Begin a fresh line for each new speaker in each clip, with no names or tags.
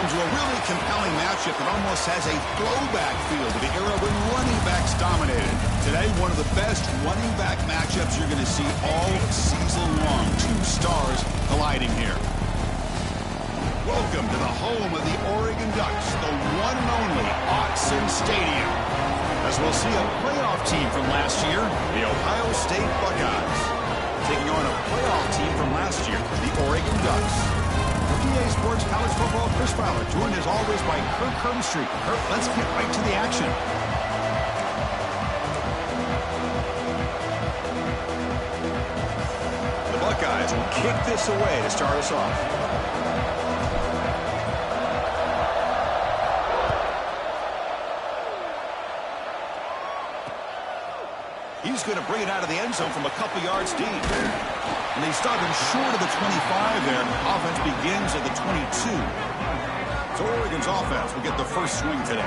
welcome to a really compelling matchup that almost has a throwback feel to the era when running backs dominated. Today, one of the best running back matchups you're going to see all season long. Two stars colliding here. Welcome to the home of the Oregon Ducks, the one and only Autzen Stadium. As we'll see a playoff team from last year, the Ohio State Buckeyes, taking on a playoff team from last year, the Oregon Ducks. PA Sports College Football, Chris Fowler, joined as always by Kirk Herbstreit. Kirk, let's get right to the action. The Buckeyes will kick this away to start us off. He's going to bring it out of the end zone from a couple yards deep. And they start him short of the 25 there. Offense begins at the 22. So Oregon's offense will get the first swing today.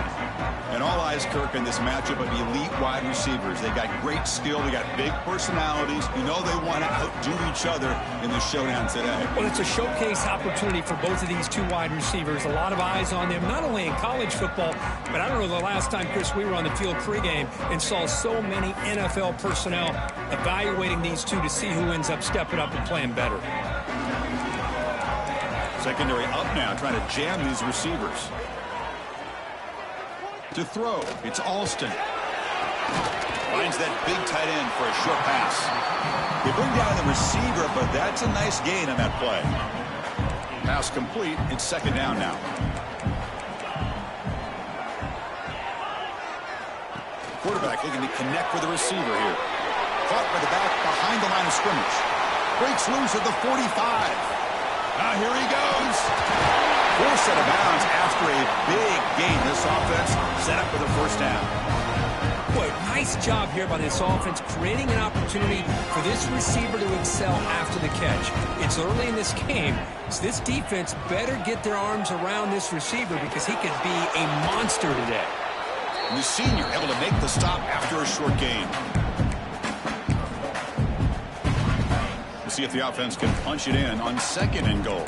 And all eyes, Kirk, in this matchup of elite wide receivers. They got great skill. They got big personalities. You know they want to outdo each other in the showdown today.
Well, it's a showcase opportunity for both of these two wide receivers. A lot of eyes on them, not only in college football, but I don't know the last time, Chris, we were on the field pregame and saw so many NFL personnel evaluating these two to see who ends up stepping up and playing better.
Secondary up now, trying to jam these receivers. To throw, it's Alston. Finds that big tight end for a short pass. They bring down the receiver, but that's a nice gain on that play. Pass complete. It's second down now. Quarterback looking to connect with the receiver here. Caught by the back behind the line of scrimmage. Breaks loose at the 45. Now here he goes. Forced out of bounds after a big gain. This offense set up for the first down.
Boy, nice job here by this offense, creating an opportunity for this receiver to excel after the catch. It's early in this game, so this defense better get their arms around this receiver because he could be a monster today.
And the senior able to make the stop after a short gain. We'll see if the offense can punch it in on second and goal.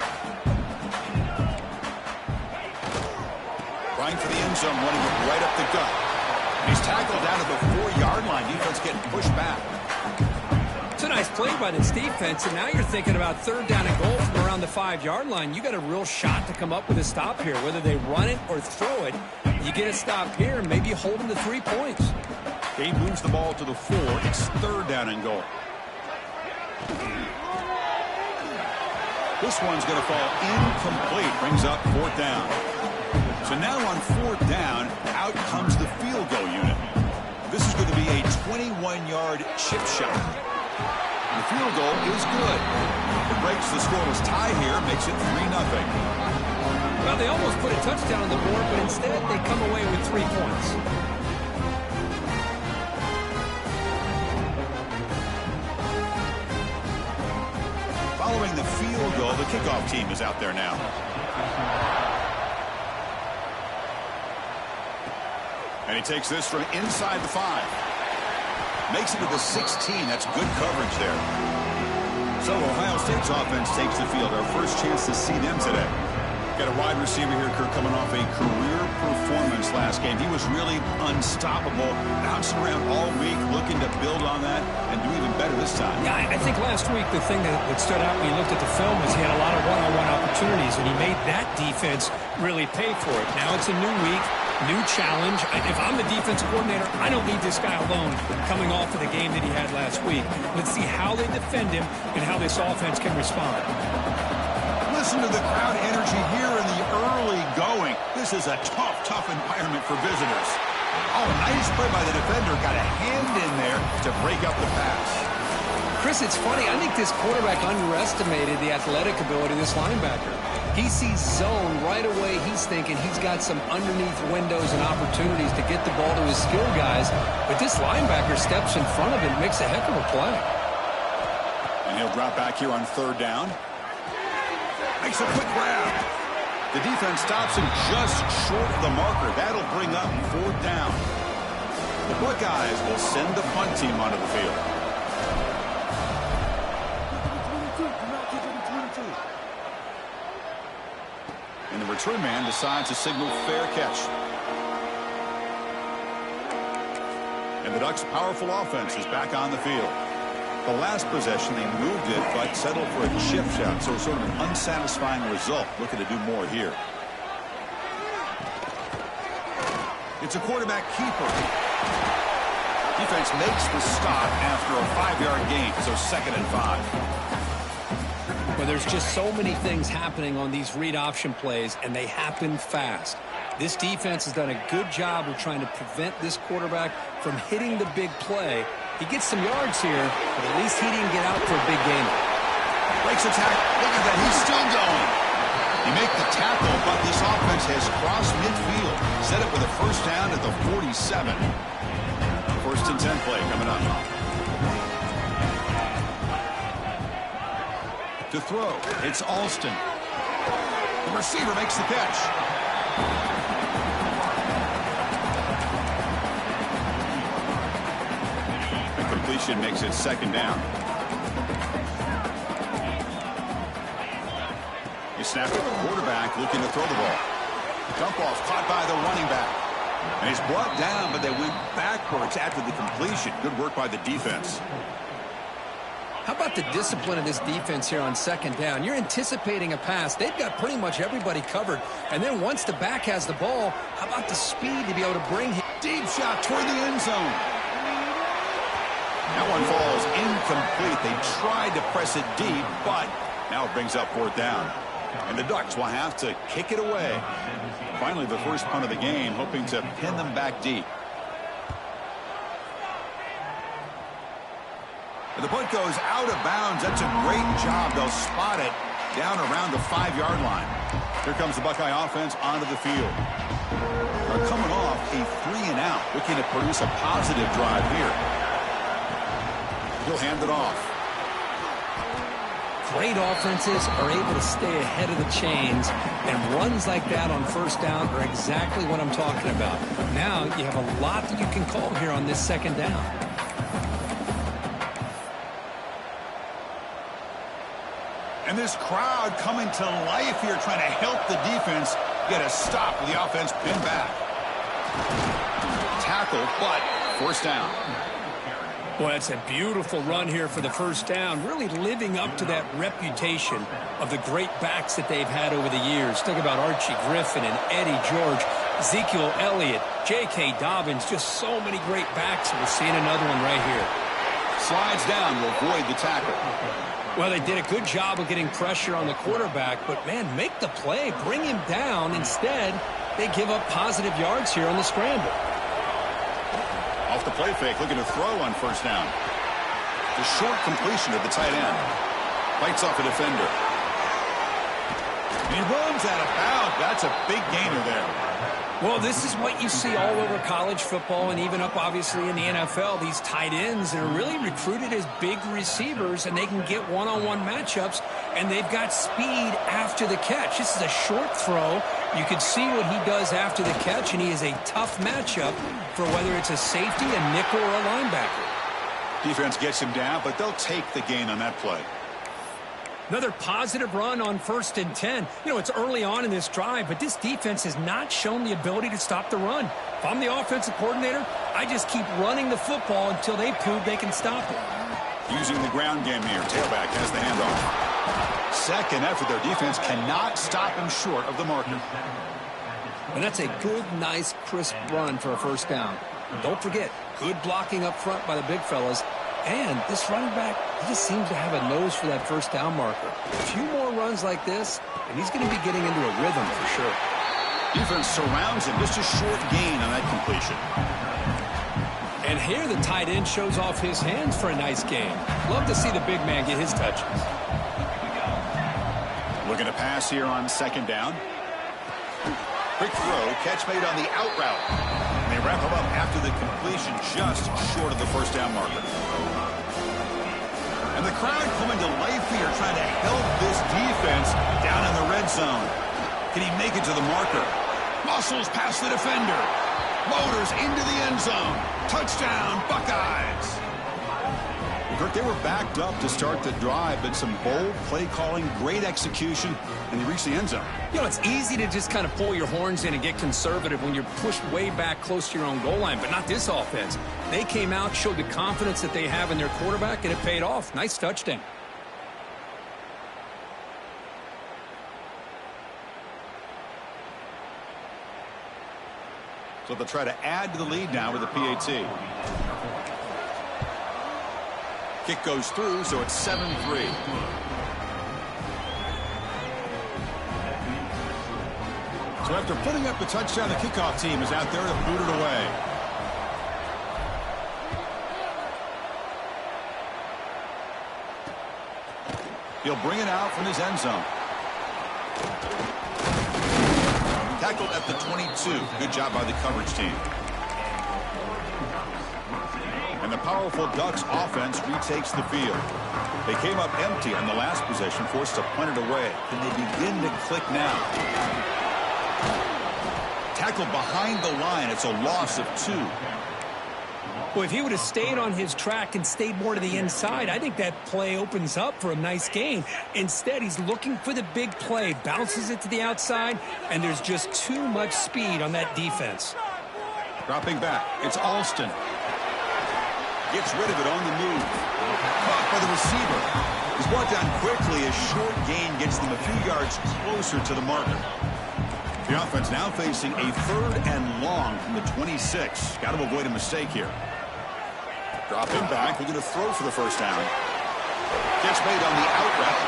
Trying for the end zone, running it right up the gut. He's tackled down at the 4-yard line. Defense getting pushed back.
It's a nice play by this defense, and now you're thinking about third down and goal from around the 5-yard line. You got a real shot to come up with a stop here. Whether they run it or throw it, you get a stop here and maybe hold them to 3 points.
He moves the ball to the 4. It's third down and goal. This one's going to fall incomplete. Brings up fourth down. So now on fourth down, out comes the field goal unit. This is going to be a 21-yard chip shot. The field goal is good. It breaks the scoreless tie here, makes it 3-0.
Well, they almost put a touchdown on the board, but instead they come away with 3 points.
Following the field goal, the kickoff team is out there now. And he takes this from inside the 5. Makes it to the 16. That's good coverage there. So Ohio State's offense takes the field. Our first chance to see them today. Got a wide receiver here, Kirk, coming off a career performance last game. He was really unstoppable, bouncing around all week, looking to build on that and do even better this time.
Yeah, I think last week the thing that stood out when you looked at the film was he had a lot of one-on-one opportunities, and he made that defense really pay for it. Now it's a new week, new challenge. If I'm the defense coordinator, I don't need this guy alone coming off of the game that he had last week. Let's see how they defend him and how this offense can respond.
Listen to the crowd energy here in the early going. This is a tough environment for visitors. Oh, nice play by the defender. Got a hand in there to break up the pass.
Chris, it's funny. I think this quarterback underestimated the athletic ability of this linebacker. He sees zone right away. He's thinking he's got some underneath windows and opportunities to get the ball to his skill guys. But this linebacker steps in front of him, makes a heck of a play.
And he'll drop back here on third down. Makes a quick grab. The defense stops him just short of the marker. That'll bring up fourth down. The Buckeyes will send the punt team onto the field. And the return man decides to signal fair catch. And the Ducks' powerful offense is back on the field. The last possession, they moved it, but settled for a chip shot, so sort of an unsatisfying result. Looking to do more here. It's a quarterback keeper. Defense makes the stop after a 5-yard gain, so 2nd and 5.
Well, there's just so many things happening on these read option plays, and they happen fast. This defense has done a good job of trying to prevent this quarterback from hitting the big play. He gets some yards here, but at least he didn't get out for a big gain.
Breaks attack. Look at that. He's still going. You make the tackle, but this offense has crossed midfield. Set up with a first down at the 47. 1st and 10 play coming up. To throw, it's Alston. The receiver makes the catch. The completion makes it 2nd down. He snapped at the quarterback, looking to throw the ball. Dump off caught by the running back. And he's brought down, but they went backwards after the completion. Good work by the defense.
How about the discipline of this defense here on 2nd down? You're anticipating a pass. They've got pretty much everybody covered. And then once the back has the ball, how about the speed to be able to bring him?
Deep shot toward the end zone. That one falls incomplete. They tried to press it deep, but now it brings up 4th down. And the Ducks will have to kick it away. Finally, the first punt of the game, hoping to pin them back deep. And the punt goes out of bounds. That's a great job. They'll spot it down around the 5-yard line. Here comes the Buckeye offense onto the field. They're coming off a 3-and-out, looking to produce a positive drive here. He'll hand it off.
Great offenses are able to stay ahead of the chains, and runs like that on 1st down are exactly what I'm talking about. Now you have a lot that you can call here on this 2nd down.
And this crowd coming to life here, trying to help the defense get a stop with the offense pinned back. Tackle, but 1st down.
Boy, that's a beautiful run here for the 1st down, really living up to that reputation of the great backs that they've had over the years. Think about Archie Griffin and Eddie George, Ezekiel Elliott, J.K. Dobbins, just so many great backs, and we're seeing another one right here.
Slides down to avoid the tackle.
Well, they did a good job of getting pressure on the quarterback, but, man, make the play, bring him down. Instead, they give up positive yards here on the scramble.
Off the play fake, looking to throw on 1st down. The short completion of the tight end. Bites off a defender. And he runs out of bounds. That's a big gainer there.
Well, this is what you see all over college football and even up, obviously, in the NFL. These tight ends are really recruited as big receivers, and they can get one-on-one matchups, and they've got speed after the catch. This is a short throw. You can see what he does after the catch, and he is a tough matchup for whether it's a safety, a nickel, or a linebacker.
Defense gets him down, but they'll take the gain on that play.
Another positive run on 1st and 10. You know, it's early on in this drive, but this defense has not shown the ability to stop the run. If I'm the offensive coordinator, I just keep running the football until they prove they can stop it.
Using the ground game here. Tailback has the handoff. 2nd effort. Their defense cannot stop him short of the marker.
And that's a good, nice, crisp run for a 1st down. Don't forget, good blocking up front by the big fellas. And this running back, he just seems to have a nose for that 1st down marker. A few more runs like this, and he's going to be getting into a rhythm for sure.
Defense surrounds him. Just a short gain on that completion.
And here the tight end shows off his hands for a nice game. Love to see the big man get his touches.
Looking to pass here on 2nd down. Quick throw, catch made on the out route. And they wrap him up after the completion, just short of the 1st down marker. And the crowd coming to life here, trying to help this defense down in the red zone. Can he make it to the marker? Muscles past the defender. Motors into the end zone. Touchdown, Buckeyes. Kirk, they were backed up to start the drive, but some bold play calling, great execution, and they reached the end zone.
You know, it's easy to just kind of pull your horns in and get conservative when you're pushed way back close to your own goal line, but not this offense. They came out, showed the confidence that they have in their quarterback, and it paid off. Nice touchdown.
So they'll try to add to the lead now with the PAT. Kick goes through, so it's 7-3. So after putting up the touchdown, the kickoff team is out there to boot it away. He'll bring it out from his end zone. Tackled at the 22. Good job by the coverage team. And the powerful Ducks offense retakes the field. They came up empty on the last possession, forced to punt it away. Can they begin to click now? Tackled behind the line. It's a loss of 2.
Well, if he would have stayed on his track and stayed more to the inside, I think that play opens up for a nice gain. Instead, he's looking for the big play, bounces it to the outside, and there's just too much speed on that defense.
Dropping back, it's Alston. Gets rid of it on the move. Caught by the receiver. He's brought down quickly. A short gain gets them a few yards closer to the marker. The offense now facing a 3rd and long from the 26. Got to avoid a mistake here. Dropping back, looking to throw for the first down. Gets made on the out route.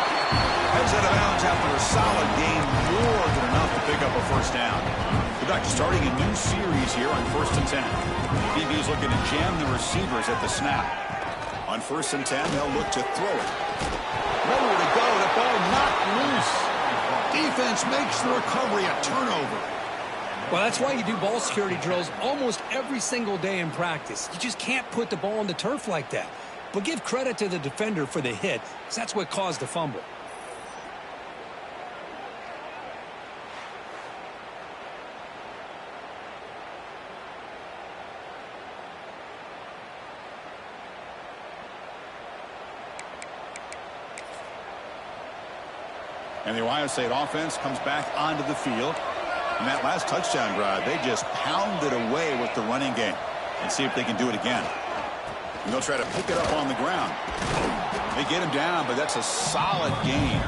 Heads out of bounds after a solid gain, more than enough to pick up a first down. The Ducks starting a new series here on 1st and 10. BB is looking to jam the receivers at the snap. On 1st and 10, they'll look to throw it. Nowhere to go, the ball knocked loose. Defense makes the recovery a turnover.
Well, that's why you do ball security drills almost every single day in practice. You just can't put the ball on the turf like that. But give credit to the defender for the hit, because that's what caused the fumble.
And the Ohio State offense comes back onto the field. In that last touchdown drive, they just pounded away with the running game. And see if they can do it again. And they'll try to pick it up on the ground. They get him down, but that's a solid gain.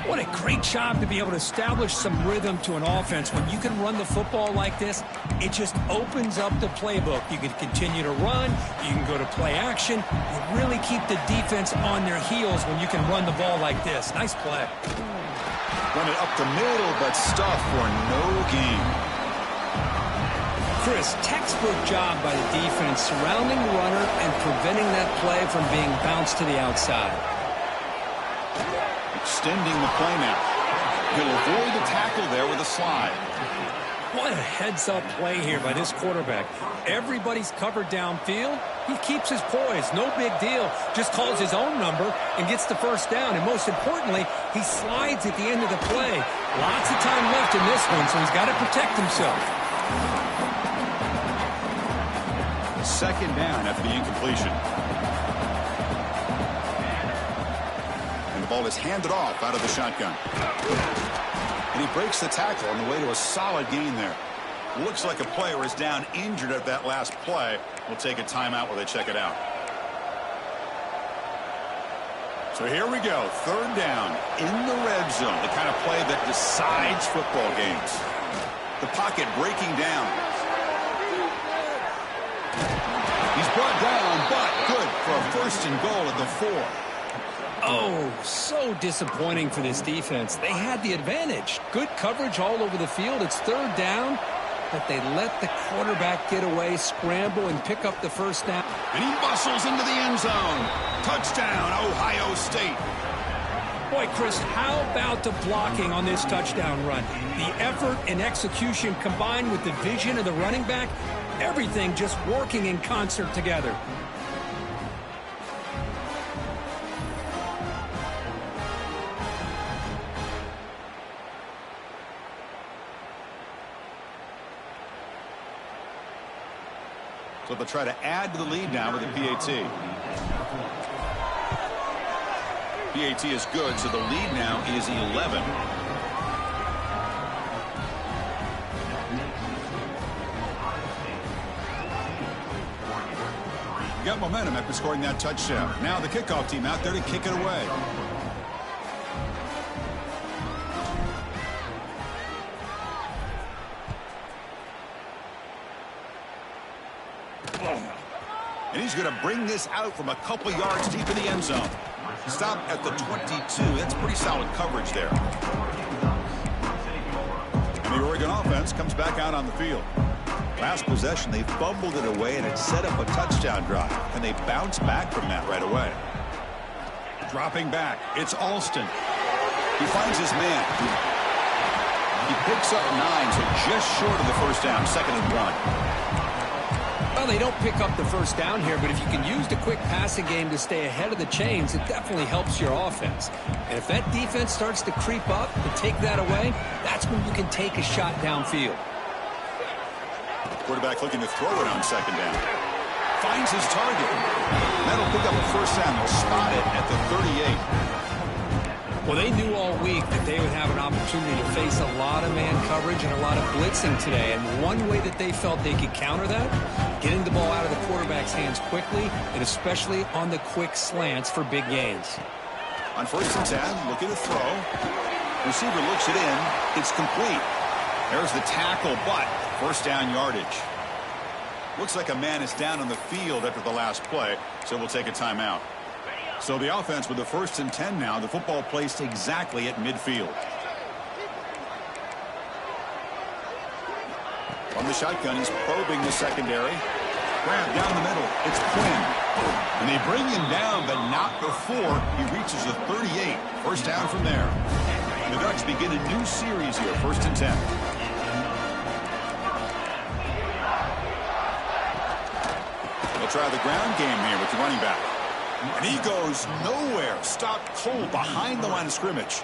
What a great job to be able to establish some rhythm to an offense. When you can run the football like this, it just opens up the playbook. You can continue to run. You can go to play action. You really keep the defense on their heels when you can run the ball like this. Nice play.
Run it up the middle, but stuff for no gain.
Chris, textbook job by the defense surrounding the runner and preventing that play from being bounced to the outside.
Extending the play now. He'll avoid the tackle there with a slide.
What a heads-up play here by this quarterback. Everybody's covered downfield. He keeps his poise. No big deal. Just calls his own number and gets the first down. And most importantly, he slides at the end of the play. Lots of time left in this one, so he's got to protect himself.
Second down after the incompletion. And the ball is handed off out of the shotgun. And he breaks the tackle on the way to a solid gain there. Looks like a player is down injured at that last play. We'll take a timeout while they check it out. So here we go. 3rd down in the red zone. The kind of play that decides football games. The pocket breaking down. He's brought down, but good for a 1st and goal at the 4.
Oh, so disappointing for this defense. They had the advantage. Good coverage all over the field. It's 3rd down, but they let the quarterback get away, scramble, and pick up the first down.
And he bustles into the end zone. Touchdown, Ohio State.
Boy, Chris, how about the blocking on this touchdown run? The effort and execution combined with the vision of the running back, everything just working in concert together.
So they'll try to add to the lead now with the PAT. PAT is good, so the lead now is 11. Got momentum after scoring that touchdown. Now the kickoff team out there to kick it away. And he's going to bring this out from a couple yards deep in the end zone. Stop at the 22. That's pretty solid coverage there. And the Oregon offense comes back out on the field. Last possession, they fumbled it away, and it set up a touchdown drive. And they bounce back from that right away. Dropping back, it's Alston. He finds his man. He picks up 9, so just short of the first down, 2nd and 1.
Well, they don't pick up the first down here, but if you can use the quick passing game to stay ahead of the chains, it definitely helps your offense. And if that defense starts to creep up and take that away, that's when you can take a shot downfield.
Quarterback looking to throw it on 2nd down. Finds his target. That'll pick up a first down. They'll spot it at the 38.
Well, they knew all week that they would have an opportunity to face a lot of man coverage and a lot of blitzing today. And one way that they felt they could counter that, getting the ball out of the quarterback's hands quickly, and especially on the quick slants for big gains.
On 1st and 10, looking to throw. Receiver looks it in. It's complete. There's the tackle, but first down yardage. Looks like a man is down on the field after the last play, so we'll take a timeout. So the offense with the 1st and 10 now, the football placed exactly at midfield. From the shotgun, he's probing the secondary. Grab down the middle. It's Quinn. And they bring him down, but not before he reaches the 38. First down from there. The Ducks begin a new series here, 1st and 10. They'll try the ground game here with the running back. And he goes nowhere. Stopped cold behind the line of scrimmage.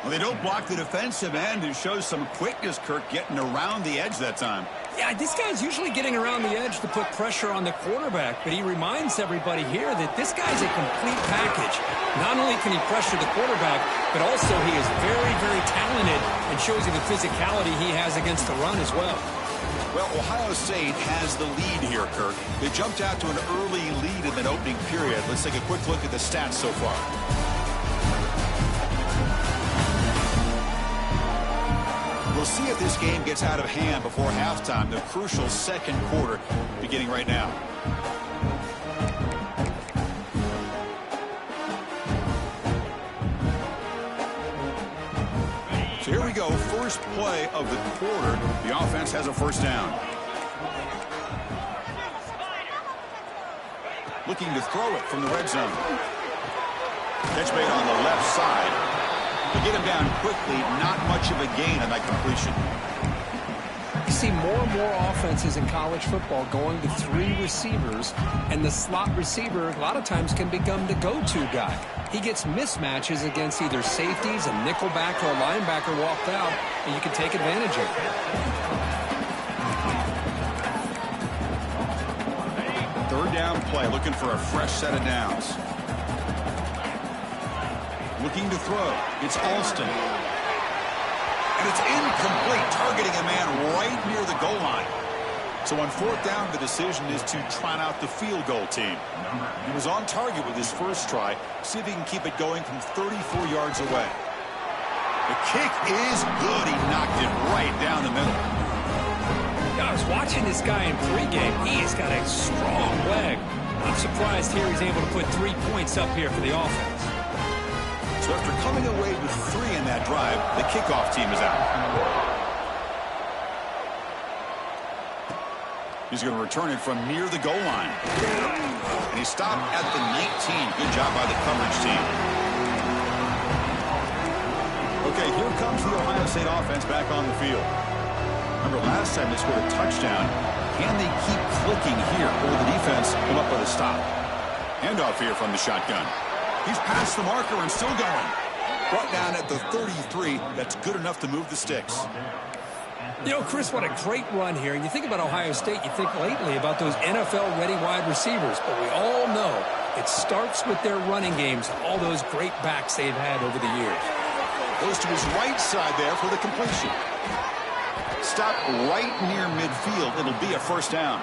Well, they don't block the defensive end and shows some quickness, Kirk, getting around the edge that time.
Yeah, this guy's usually getting around the edge to put pressure on the quarterback, but he reminds everybody here that this guy's a complete package. Not only can he pressure the quarterback, but also he is very, very talented and shows you the physicality he has against the run as well.
Well, Ohio State has the lead here, Kirk. They jumped out to an early lead in that opening period. Let's take a quick look at the stats so far. We'll see if this game gets out of hand before halftime, the crucial 2nd quarter beginning right now. So here we go, first play of the quarter. The offense has a first down. Looking to throw it from the red zone. Catch made on the left side. To get him down quickly, not much of a gain on that completion.
You see more and more offenses in college football going to 3 receivers, and the slot receiver a lot of times can become the go-to guy. He gets mismatches against either safeties, a nickelback, or a linebacker walked out, and you can take advantage of it.
3rd down play, looking for a fresh set of downs. Looking to throw. It's Alston. And it's incomplete, targeting a man right near the goal line. So on 4th down, the decision is to trot out the field goal team. He was on target with his first try. See if he can keep it going from 34 yards away. The kick is good. He knocked it right down the middle.
Yeah, I was watching this guy in pregame. He's got a strong leg. I'm surprised here he's able to put 3 points up here for the offense.
So after coming away with 3 in that drive, the kickoff team is out. He's going to return it from near the goal line. And he stopped at the 19. Good job by the coverage team. Okay, here comes the Ohio State offense back on the field. Remember, last time they scored a touchdown. Can they keep clicking here, or the defense come up with a stop? Handoff here from the shotgun. He's past the marker and still going. Brought down at the 33. That's good enough to move the sticks.
You know, Chris, what a great run here. And you think about Ohio State, you think lately about those NFL-ready wide receivers. But we all know It starts with their running games, all those great backs they've had over the years.
Goes to his right side there for the completion. Stop right near midfield. It'll be a first down.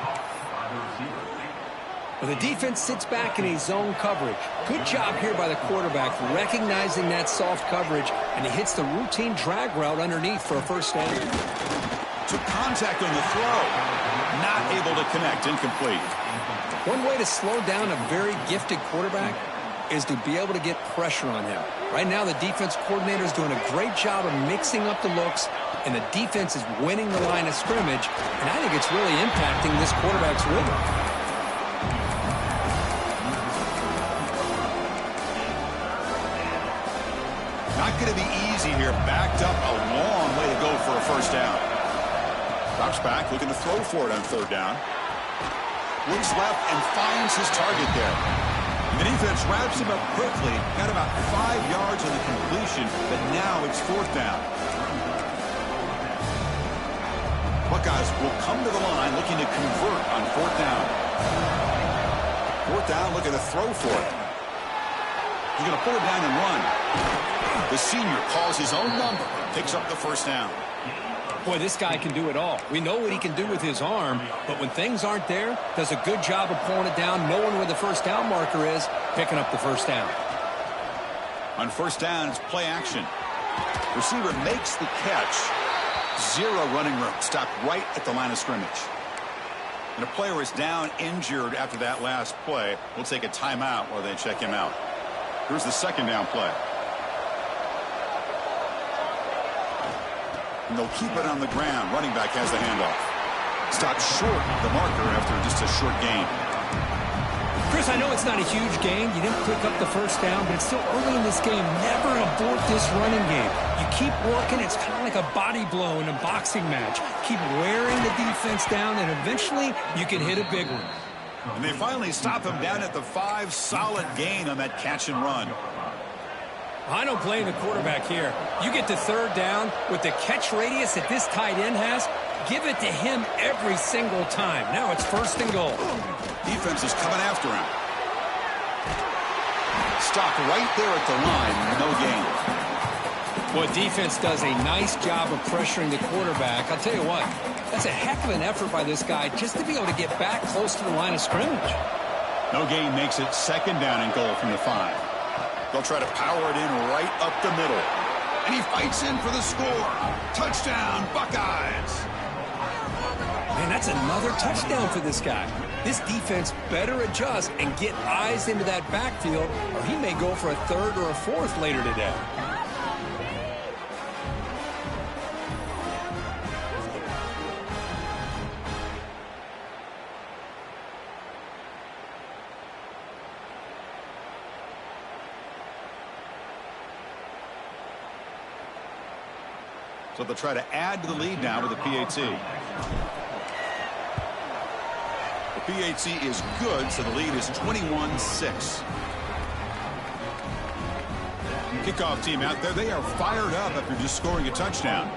Well, the defense sits back in a zone coverage. Good job here by the quarterback recognizing that soft coverage, and he hits the routine drag route underneath for a first down.
Took contact on the throw. Not able to connect. Incomplete.
One way to slow down a very gifted quarterback is to be able to get pressure on him. Right now, the defense coordinator is doing a great job of mixing up the looks, and the defense is winning the line of scrimmage, and I think it's really impacting this quarterback's rhythm.
Not going to be easy here. Backed up a long way to go for a first down. Drops back, looking to throw for it on third down. Looks left and finds his target there. The defense wraps him up quickly. Got about 5 yards on the completion, but now it's fourth down. Buckeyes will come to the line looking to convert on fourth down. Fourth down, looking to throw for it. He's going to pull it down and run. The senior calls his own number, picks up the first down.
Boy, this guy can do it all. We know what he can do with his arm, but when things aren't there, does a good job of pulling it down, knowing where the first down marker is, picking up the first down.
On first down, it's play action. Receiver makes the catch. Zero running room. Stopped right at the line of scrimmage. And a player is down injured after that last play. We'll take a timeout while they check him out. Here's the second down play. And they'll keep it on the ground. Running back has the handoff. Stopped short of the marker after just a short gain.
Chris, I know it's not a huge gain. You didn't pick up the first down, but it's still early in this game. Never abort this running game. You keep working. It's kind of like a body blow in a boxing match. Keep wearing the defense down, and eventually you can hit a big one.
And they finally stop him down at the 5. Solid gain on that catch and run.
I don't blame the quarterback here. You get to third down with the catch radius that this tight end has, give it to him every single time. Now it's first and goal.
Defense is coming after him. Stopped right there at the line. No gain.
Well, defense does a nice job of pressuring the quarterback. I'll tell you what, that's a heck of an effort by this guy just to be able to get back close to the line of scrimmage.
No gain makes it second down and goal from the 5. They'll try to power it in right up the middle. And he fights in for the score. Touchdown, Buckeyes.
Man, that's another touchdown for this guy. This defense better adjust and get eyes into that backfield, or he may go for a third or a fourth later today.
So they'll try to add to the lead now with the PAT. The PAT is good, so the lead is 21-6. Kickoff team out there. They are fired up after just scoring a touchdown.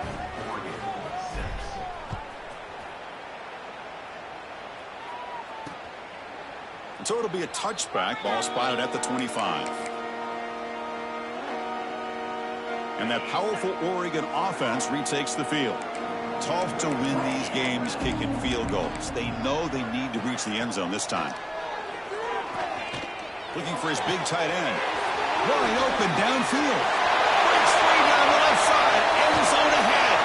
And so it'll be a touchback. Ball spotted at the 25. And that powerful Oregon offense retakes the field. Tough to win these games kicking field goals. They know they need to reach the end zone this time. Looking for his big tight end. Wide open downfield. Breaks free down the left side. End zone ahead.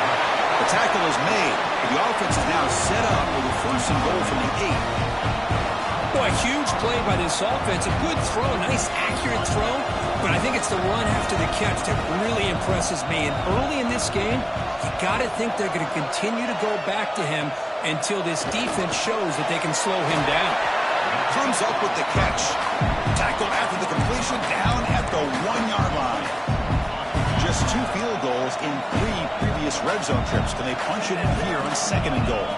The tackle is made. The offense is now set up with a first and goal from the 8.
Boy, a huge play by this offense. A good throw. Nice, accurate throw. But I think it's the run after the catch that really impresses me. And early in this game, you got to think they're going to continue to go back to him until this defense shows that they can slow him down.
Comes up with the catch. Tackle after the completion down at the 1-yard line. Just 2 field goals in 3 previous red zone trips. Can they punch it in here on second and goal?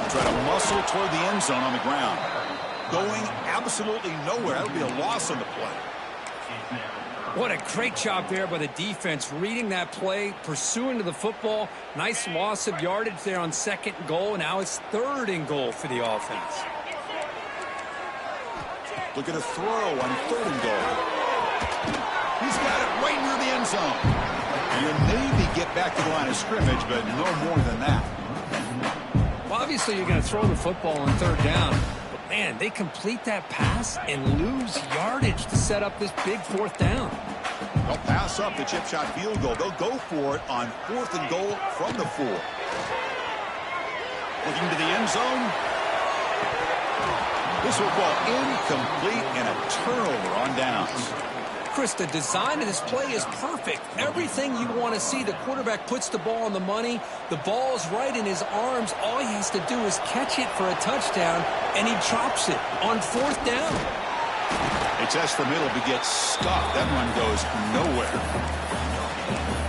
Try to muscle toward the end zone on the ground. Going absolutely nowhere. That would be a loss on the play.
What a great job there by the defense, reading that play, pursuing to the football. Nice loss of yardage there on second and goal. Now it's third and goal for the offense.
Looking to throw on 3rd and goal. He's got it right near the end zone. And he'll maybe get back to the line of scrimmage, but no more than that.
Well, obviously you're going to throw the football on 3rd down. But, man, they complete that pass and lose yardage to set up this big 4th down.
They'll pass up the chip shot field goal. They'll go for it on 4th and goal from the 4. Looking to the end zone. This will fall incomplete and a turnover on downs.
Chris, the design of this play is perfect. Everything you want to see. The quarterback puts the ball on the money. The ball's right in his arms. All he has to do is catch it for a touchdown, and he drops it on 4th down.
They test the middle, but gets stuffed. That run goes nowhere.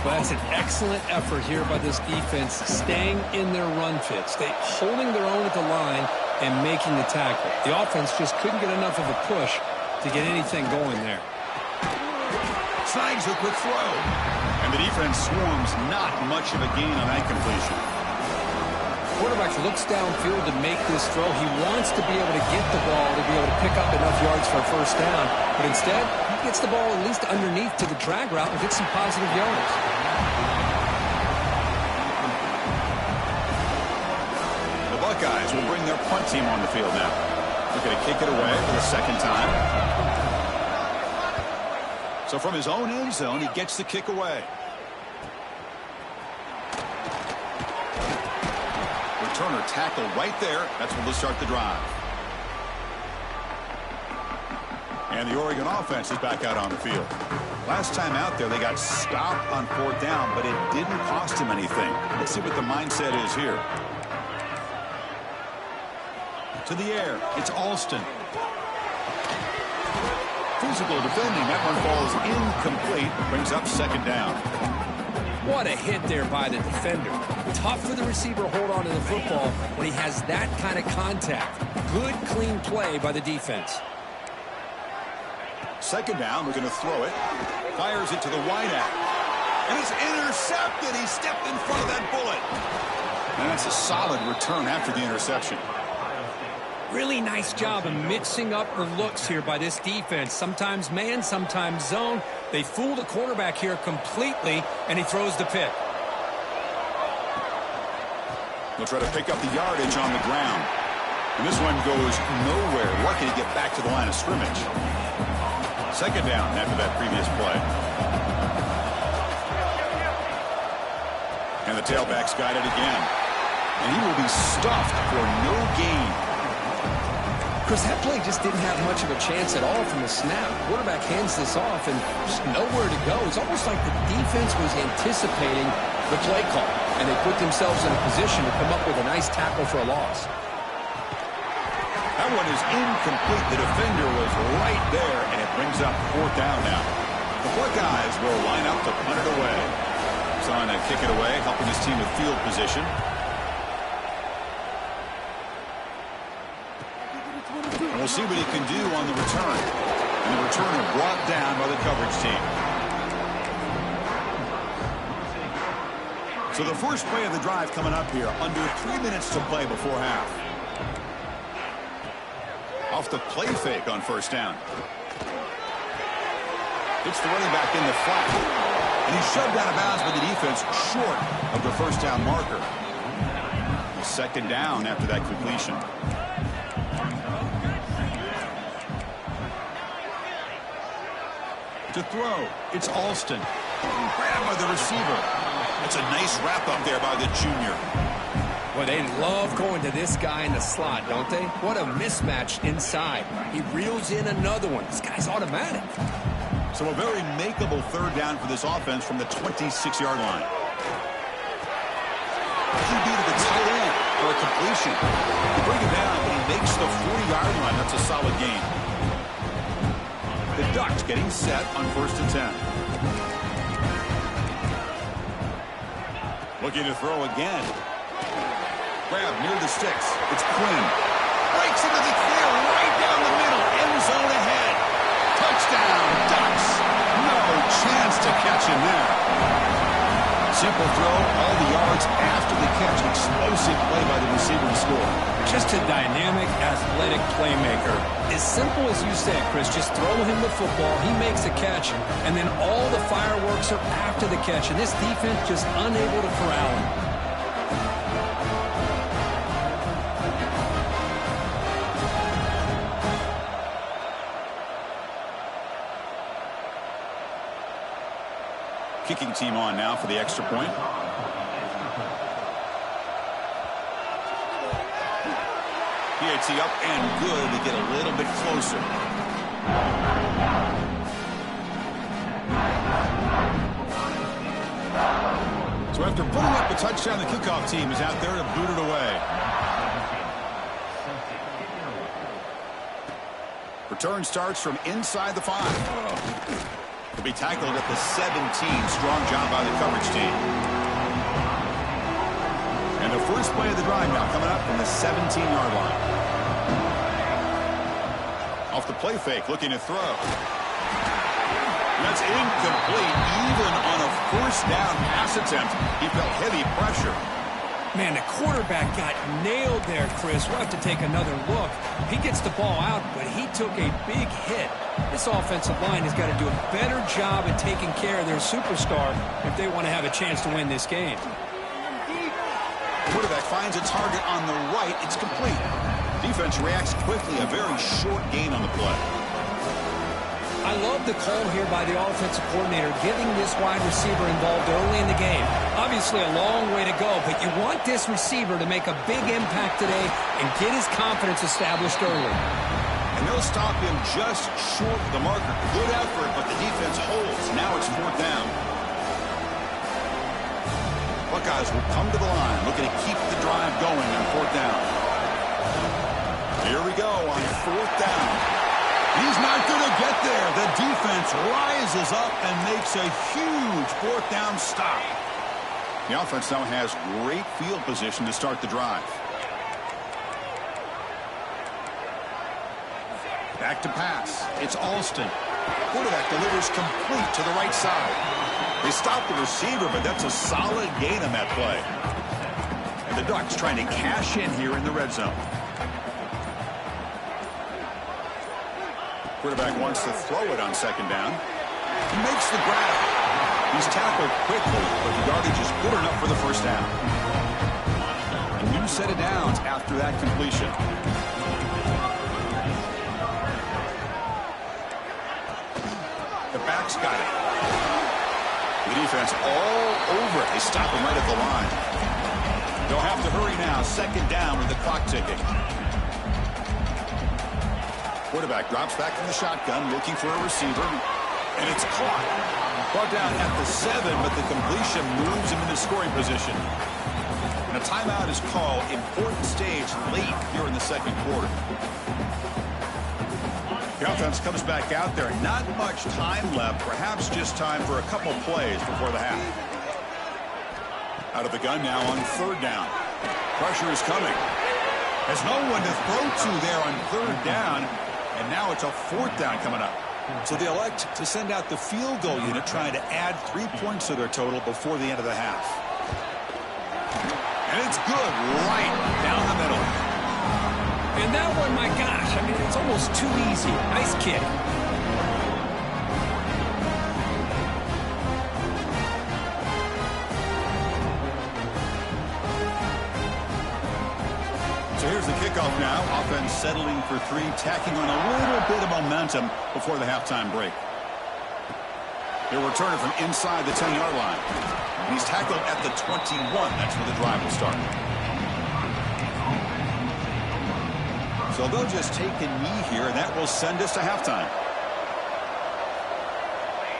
Well, that's an excellent effort here by this defense, staying in their run fits. They holding their own at the line and making the tackle. The offense just couldn't get enough of a push to get anything going there.
Snags a quick throw. And the defense swarms not much of a gain on that completion.
Quarterback looks downfield to make this throw. He wants to be able to get the ball to be able to pick up enough yards for a 1st down. But instead, he gets the ball at least underneath to the drag route and gets some positive yards.
The Buckeyes will bring their punt team on the field now. They're going to kick it away for the 2nd time. So from his own end zone, he gets the kick away. Returner tackle right there. That's when they'll start the drive. And the Oregon offense is back out on the field. Last time out there, they got stopped on 4th down, but it didn't cost him anything. Let's see what the mindset is here. To the air, it's Alston. Physical defending, that one falls incomplete, brings up 2nd down.
What a hit there by the defender. Tough for the receiver to hold on to the football when he has that kind of contact. Good, clean play by the defense.
2nd down, we're going to throw it. Fires it to the wideout. And it's intercepted. He stepped in front of that bullet. And that's a solid return after the interception.
Really nice job of mixing up the looks here by this defense. Sometimes man, sometimes zone. They fool the quarterback here completely, and he throws the pick.
They'll try to pick up the yardage on the ground. And this one goes nowhere. Lucky to get back to the line of scrimmage. 2nd down after that previous play. And the tailback's got it again. And he will be stuffed for no gain.
Chris, that play just didn't have much of a chance at all from the snap. Quarterback hands this off and just nowhere to go. It's almost like the defense was anticipating the play call, and they put themselves in a position to come up with a nice tackle for a loss.
That one is incomplete. The defender was right there, and it brings up 4th down now. The Buckeyes will line up to punt it away. He's on to kick it away, helping his team with field position. And we'll see what he can do on the return. And the returner brought down by the coverage team. So the first play of the drive coming up here. Under 3 minutes to play before half. Off the play fake on 1st down. It's the running back in the flat. And he's shoved out of bounds by the defense short of the 1st down marker. 2nd down after that completion. To throw, it's Alston. Grabbed by the receiver. It's a nice wrap up there by the junior.
Well, they love going to this guy in the slot, don't they? What a mismatch inside. He reels in another one. This guy's automatic.
So a very makeable 3rd down for this offense from the 26-yard line. QB to the tight end for a completion. You bring it down, but he makes the 40-yard line. That's a solid gain. The Ducks getting set on 1st and 10. Looking to throw again. Grab near the sticks. It's Quinn. Breaks into the clear right down the middle. End zone ahead. Touchdown, Ducks. No chance to catch him there. Simple throw, all the yards after the catch. Explosive play by the receiver to score.
Just a dynamic, athletic playmaker. As simple as you said, Chris, just throw him the football, he makes a catch, and then all the fireworks are after the catch, and this defense just unable to corral him.
Kicking team on now for the extra point. PAT up and good to get a little bit closer. So after putting up a touchdown, the kickoff team is out there to boot it away. Return starts from inside the 5. To be tackled at the 17. Strong job by the coverage team. And the first play of the drive now coming up from the 17-yard line. Off the play fake, looking to throw. That's incomplete. Even on a first down pass attempt, he felt heavy pressure.
Man, the quarterback got nailed there, Chris. We'll have to take another look. He gets the ball out, but he took a big hit. This offensive line has got to do a better job at taking care of their superstar if they want to have a chance to win this game.
Quarterback finds a target on the right. It's complete. Defense reacts quickly. A very short gain on the play.
I love the call here by the offensive coordinator, getting this wide receiver involved early in the game. Obviously a long way to go, but you want this receiver to make a big impact today and get his confidence established early.
And they'll stop him just short of the marker. Good effort, but the defense holds. Now it's 4th down. Buckeyes will come to the line, looking to keep the drive going on 4th down. Here we go on 4th down. He's not going to get there. The defense rises up and makes a huge 4th down stop. The offense now has great field position to start the drive. Back to pass. It's Alston. Quarterback delivers complete to the right side. They stop the receiver, but that's a solid gain on that play. And the Ducks trying to cash in here in the red zone. Quarterback wants to throw it on 2nd down. He makes the grab. He's tackled quickly, but the yardage is good enough for the first down. A new set of downs after that completion. The back's got it. The defense all over it. They stop him right at the line. They'll have to hurry now. 2nd down with the clock ticking. Quarterback drops back from the shotgun, looking for a receiver, and it's caught. Brought down at the 7, but the completion moves him into scoring position. And a timeout is called. Important stage late here in the 2nd quarter. The offense comes back out there. Not much time left. Perhaps just time for a couple plays before the half. Out of the gun now on 3rd down. Pressure is coming. There's no one to throw to there on 3rd down. And now it's a 4th down coming up. So they elect to send out the field goal unit, trying to add 3 points to their total before the end of the half. And it's good right down the middle.
And that one, my gosh, I mean, it's almost too easy. Nice kick.
So here's the kickoff now. Offense settling for 3, tacking on a little bit of momentum before the halftime break. He'll return it from inside the 10-yard line. And he's tackled at the 21. That's where the drive will start. So they'll just take a knee here, and that will send us to halftime.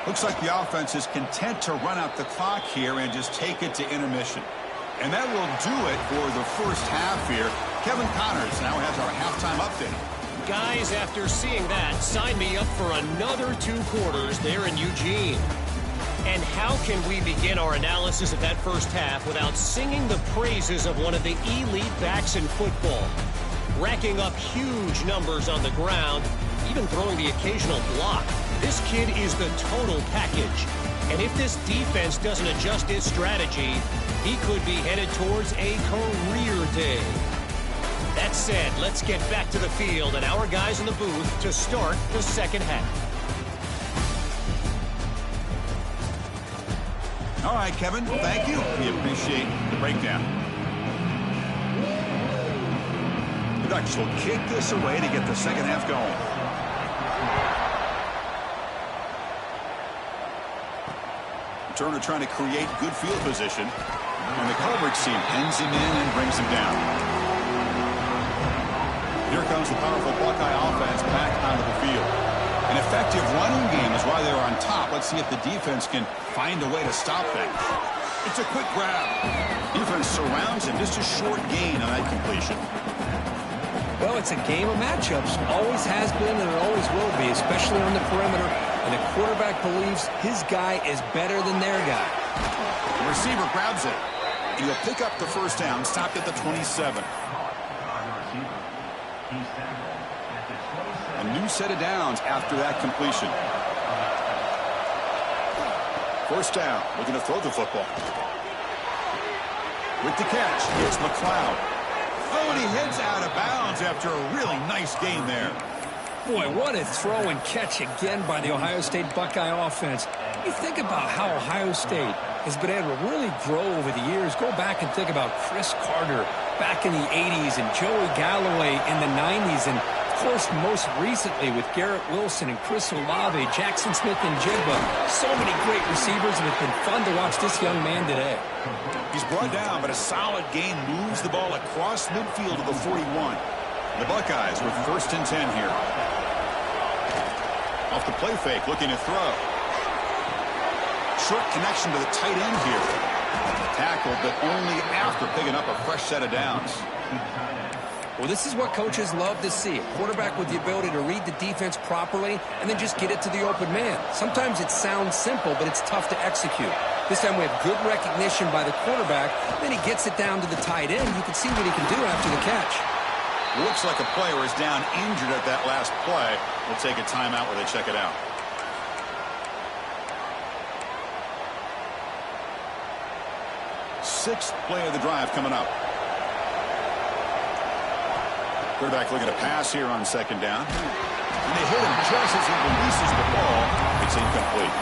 Looks like the offense is content to run out the clock here and just take it to intermission. And that will do it for the first half here. Kevin Connors now has our halftime update.
Guys, after seeing that, sign me up for another 2 quarters there in Eugene. And how can we begin our analysis of that first half without singing the praises of one of the elite backs in football? Racking up huge numbers on the ground, even throwing the occasional block. This kid is the total package. And if this defense doesn't adjust its strategy, he could be headed towards a career day. That said, let's get back to the field and our guys in the booth to start the second half.
All right, Kevin, thank you. We appreciate the breakdown. The Ducks will kick this away to get the second half going. Turner trying to create good field position. And the coverage team pens him in and brings him down. Here comes the powerful Buckeye offense back onto the field. An effective running game is why they're on top. Let's see if the defense can find a way to stop that. It's a quick grab. Defense surrounds him. Just a short gain on that completion.
Well, it's a game of matchups. Always has been and it always will be, especially on the perimeter. And the quarterback believes his guy is better than their guy.
The receiver grabs it. He'll pick up the first down, stopped at the 27. A new set of downs after that completion. First down, looking to throw the football. With the catch, it's McLeod. Oh, and he heads out of bounds after a really nice gain there.
Boy, what a throw and catch again by the Ohio State Buckeye offense. You think about how Ohio State has been able to really grow over the years. Go back and think about Chris Carter back in the 80s and Joey Galloway in the 90s. And, of course, most recently with Garrett Wilson and Chris Olave, Jackson Smith and Jigba. So many great receivers, and it's been fun to watch this young man today.
He's brought down, but a solid gain moves the ball across midfield to the 41. The Buckeyes with 1st and 10 here. Off the play fake, looking to throw. Short connection to the tight end here. Tackled, but only after picking up a fresh set of downs.
Well, this is what coaches love to see. A quarterback with the ability to read the defense properly and then just get it to the open man. Sometimes it sounds simple, but it's tough to execute. This time we have good recognition by the quarterback. Then he gets it down to the tight end. You can see what he can do after the catch.
Looks like a player is down injured at that last play. We'll take a timeout where they check it out. Sixth play of the drive coming up. Quarterback looking to pass here on 2nd down. And they hit him just as he releases the ball. It's incomplete.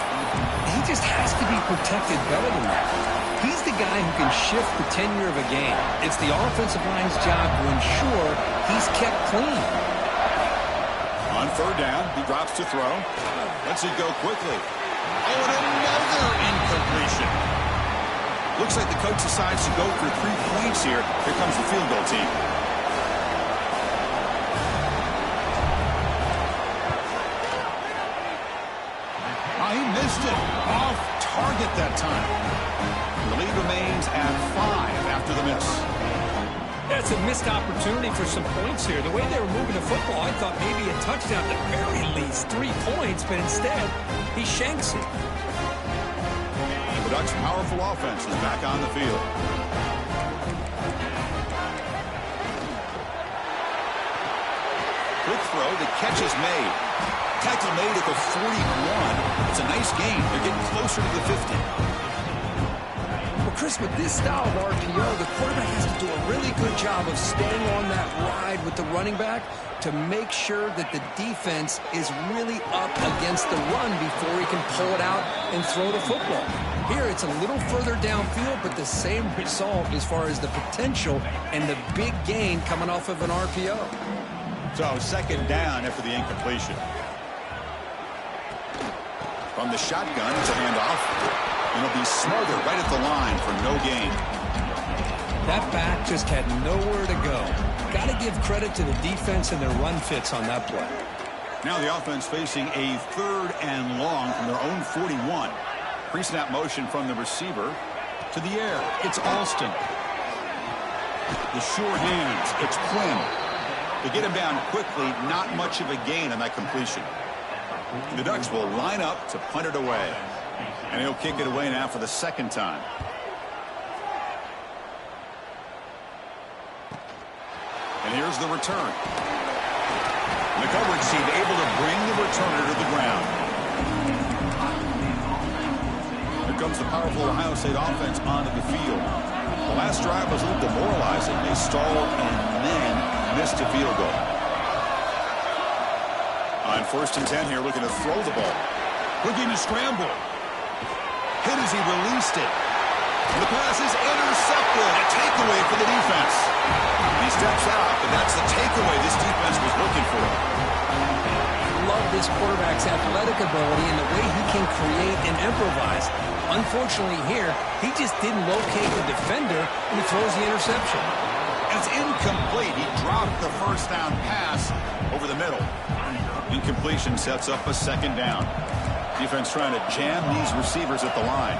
He just has to be protected better than that. He's the guy who can shift the tenure of a game. It's the offensive line's job to ensure he's kept clean.
On 3rd down, he drops to throw. Lets it go quickly. Oh, and another incompletion. Looks like the coach decides to go for 3 points here. Here comes the field goal team. He missed it. Off target that time. The lead remains at 5 after the miss.
That's a missed opportunity for some points here. The way they were moving the football, I thought maybe a touchdown, at the very least 3 points, but instead, he shanks it.
The Ducks' powerful offense is back on the field. Quick throw, the catch is made. Tackle made at the 41. It's a nice gain. They're getting closer to the 50.
Well, Chris, with this style of RPO, the quarterback has to do a really good job of staying on that ride with the running back to make sure that the defense is really up against the run before he can pull it out and throw the football. Here, it's a little further downfield, but the same result as far as the potential and the big gain coming off of an RPO.
So, 2nd down after the incompletion. From the shotgun, it's a handoff. And it'll be Smother right at the line for no gain.
That back just had nowhere to go. Got to give credit to the defense and their run fits on that play.
Now the offense facing a 3rd and long from their own 41. Pre-snap motion from the receiver to the air. It's Alston. The sure hands. It's Quinn. They get him down quickly. Not much of a gain on that completion. The Ducks will line up to punt it away. And he'll kick it away now for the 2nd time. And here's the return. The coverage team able to bring the returner to the ground. Here comes the powerful Ohio State offense onto the field. The last drive was a little demoralizing. They stalled and then missed a field goal. On 1st and 10 here, looking to throw the ball. Looking to scramble. Hit as he released it. The pass is intercepted. A takeaway for the defense. He steps out, but that's the takeaway this defense was looking for.
Love this quarterback's athletic ability and the way he can create and improvise. Unfortunately here, he just didn't locate the defender and he throws the interception.
And it's incomplete. He dropped the first down pass over the middle. Incompletion sets up a 2nd down. Defense trying to jam these receivers at the line.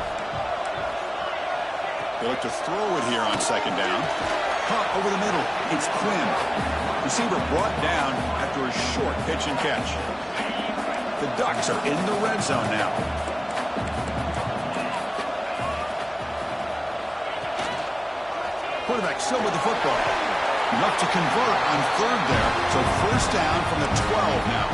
They look to throw it here on 2nd down. Caught over the middle. It's Quinn. Receiver brought down after a short pitch and catch. The Ducks are in the red zone now. Quarterback still with the football. Enough to convert on 3rd there. So 1st down from the 12 now.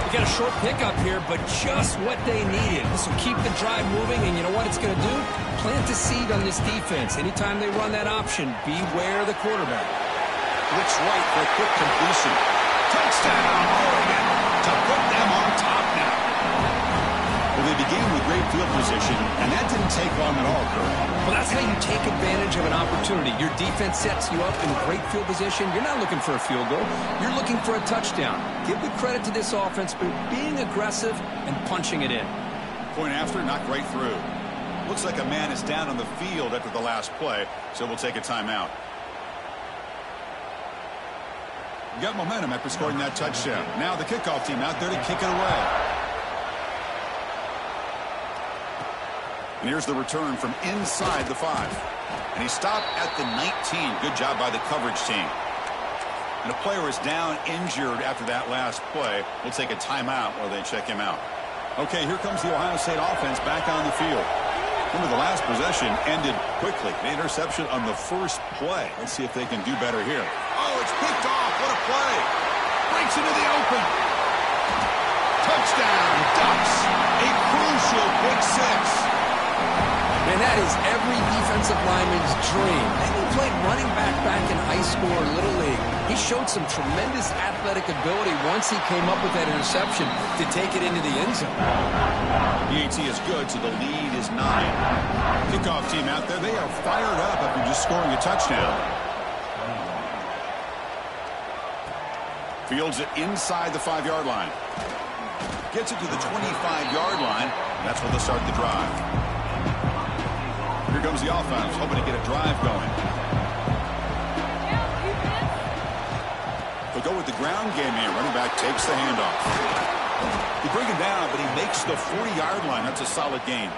We got a short pickup here, but just what they needed. This will keep the drive moving, and you know what it's going to do? Plant a seed on this defense. Anytime they run that option, beware the quarterback.
Blitz right for a quick completion. Touchdown, Oregon, to put them on top now. Well, they began with great field position, and that didn't take long at all, Kurt.
Well, that's how you take advantage of an opportunity. Your defense sets you up in great field position. You're not looking for a field goal. You're looking for a touchdown. Give the credit to this offense for being aggressive and punching it in.
Point after, knocked right through. Looks like a man is down on the field after the last play, so we'll take a timeout. Got momentum after scoring that touchdown. Now the kickoff team out there to kick it away. And here's the return from inside the 5. And he stopped at the 19. Good job by the coverage team. And a player is down injured after that last play. We'll take a timeout while they check him out. Okay, here comes the Ohio State offense back on the field. Remember, the last possession ended quickly. The interception on the first play. Let's see if they can do better here. Oh, it's picked off. What a play. Breaks into the open. Touchdown, Ducks. A crucial pick 6.
And that is every defensive lineman's dream. And he played running back in high school or Little League. He showed some tremendous athletic ability once he came up with that interception to take it into the end zone.
The AT is good, so the lead is 9. Kickoff team out there, they are fired up after just scoring a touchdown. Fields it inside the 5-yard line. Gets it to the 25-yard line. That's where they'll start the drive. Here comes the offense, hoping to get a drive going. They'll go with the ground game here. Running back takes the handoff. They bring him down, but he makes the 40-yard line. That's a solid gain.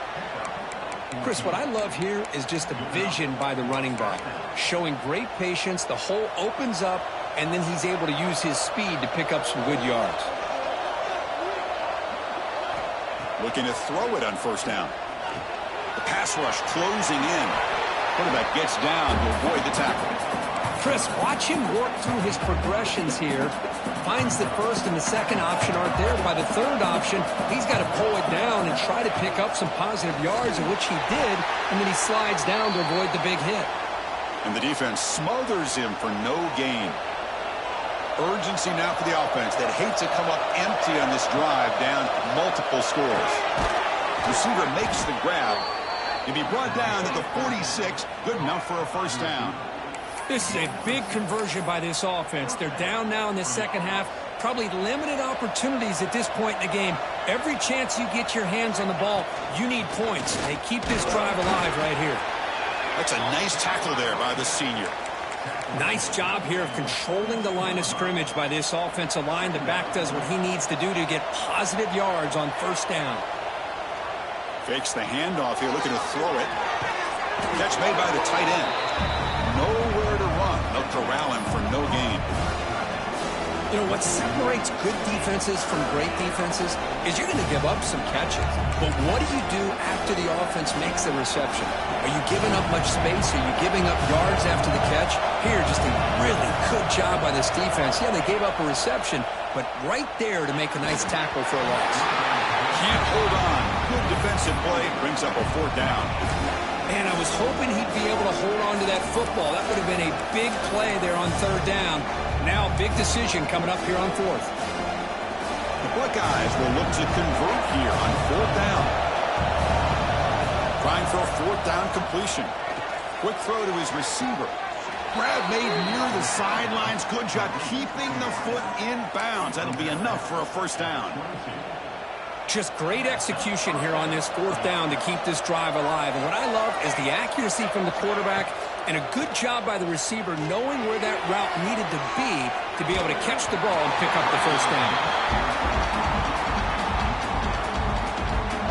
Chris, what I love here is just the vision by the running back. Showing great patience, the hole opens up, and then he's able to use his speed to pick up some good yards.
Looking to throw it on 1st down. The pass rush closing in. Quarterback gets down to avoid the tackle.
Chris, watch him work through his progressions here. Finds the 1st and the 2nd option aren't there. By the 3rd option, he's got to pull it down and try to pick up some positive yards, of which he did, and then he slides down to avoid the big hit.
And the defense smothers him for no gain. Urgency now for the offense that hate to come up empty on this drive, down multiple scores. Receiver makes the grab. He'll be brought down at the 46. Good enough for a 1st down.
This is a big conversion by this offense. They're down now in the 2nd half. Probably limited opportunities at this point in the game. Every chance you get your hands on the ball, you need points. They keep this drive alive right here.
That's a nice tackle there by the senior.
Nice job here of controlling the line of scrimmage by this offensive line. The back does what he needs to do to get positive yards on 1st down.
Fakes the handoff here, looking to throw it. Catch made by the tight end. Nowhere to run. They'll corral him for no gain.
You know, what separates good defenses from great defenses is you're going to give up some catches. But what do you do after the offense makes the reception? Are you giving up much space? Are you giving up yards after the catch? Here, just a really good job by this defense. Yeah, they gave up a reception, but right there to make a nice tackle for a loss.
Can't hold on. Good defensive play. Brings up a 4th down.
And I was hoping he'd be able to hold on to that football. That would have been a big play there on 3rd down. Now, big decision coming up here on fourth.
The Buckeyes will look to convert here on fourth down. Trying for a fourth down completion. Quick throw to his receiver. Grab made near the sidelines. Good job keeping the foot in bounds. That'll be enough for a first down.
Just great execution here on this fourth down to keep this drive alive. And what I love is the accuracy from the quarterback and a good job by the receiver knowing where that route needed to be able to catch the ball and pick up the first down.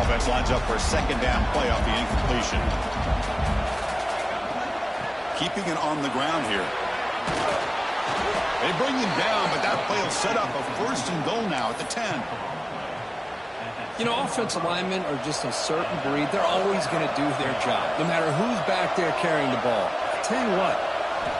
Offense lines up for a second down play off the incompletion. Keeping it on the ground here. They bring him down, but that play will set up a first and goal now at the 10.
You know, offensive linemen are just a certain breed. They're always going to do their job, no matter who's back there carrying the ball. I'll tell you what,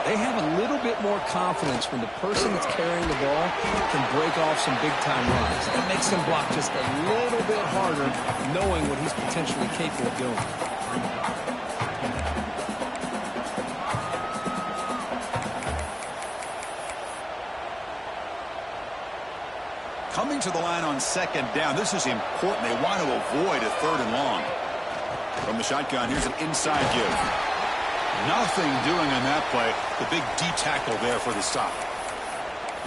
they have a little bit more confidence when the person that's carrying the ball can break off some big-time runs. That makes them block just a little bit harder, knowing what he's potentially capable of doing.
Coming to the line on second down. This is important. They want to avoid a third and long. From the shotgun, here's an inside give. Nothing doing on that play. The big D tackle there for the stop.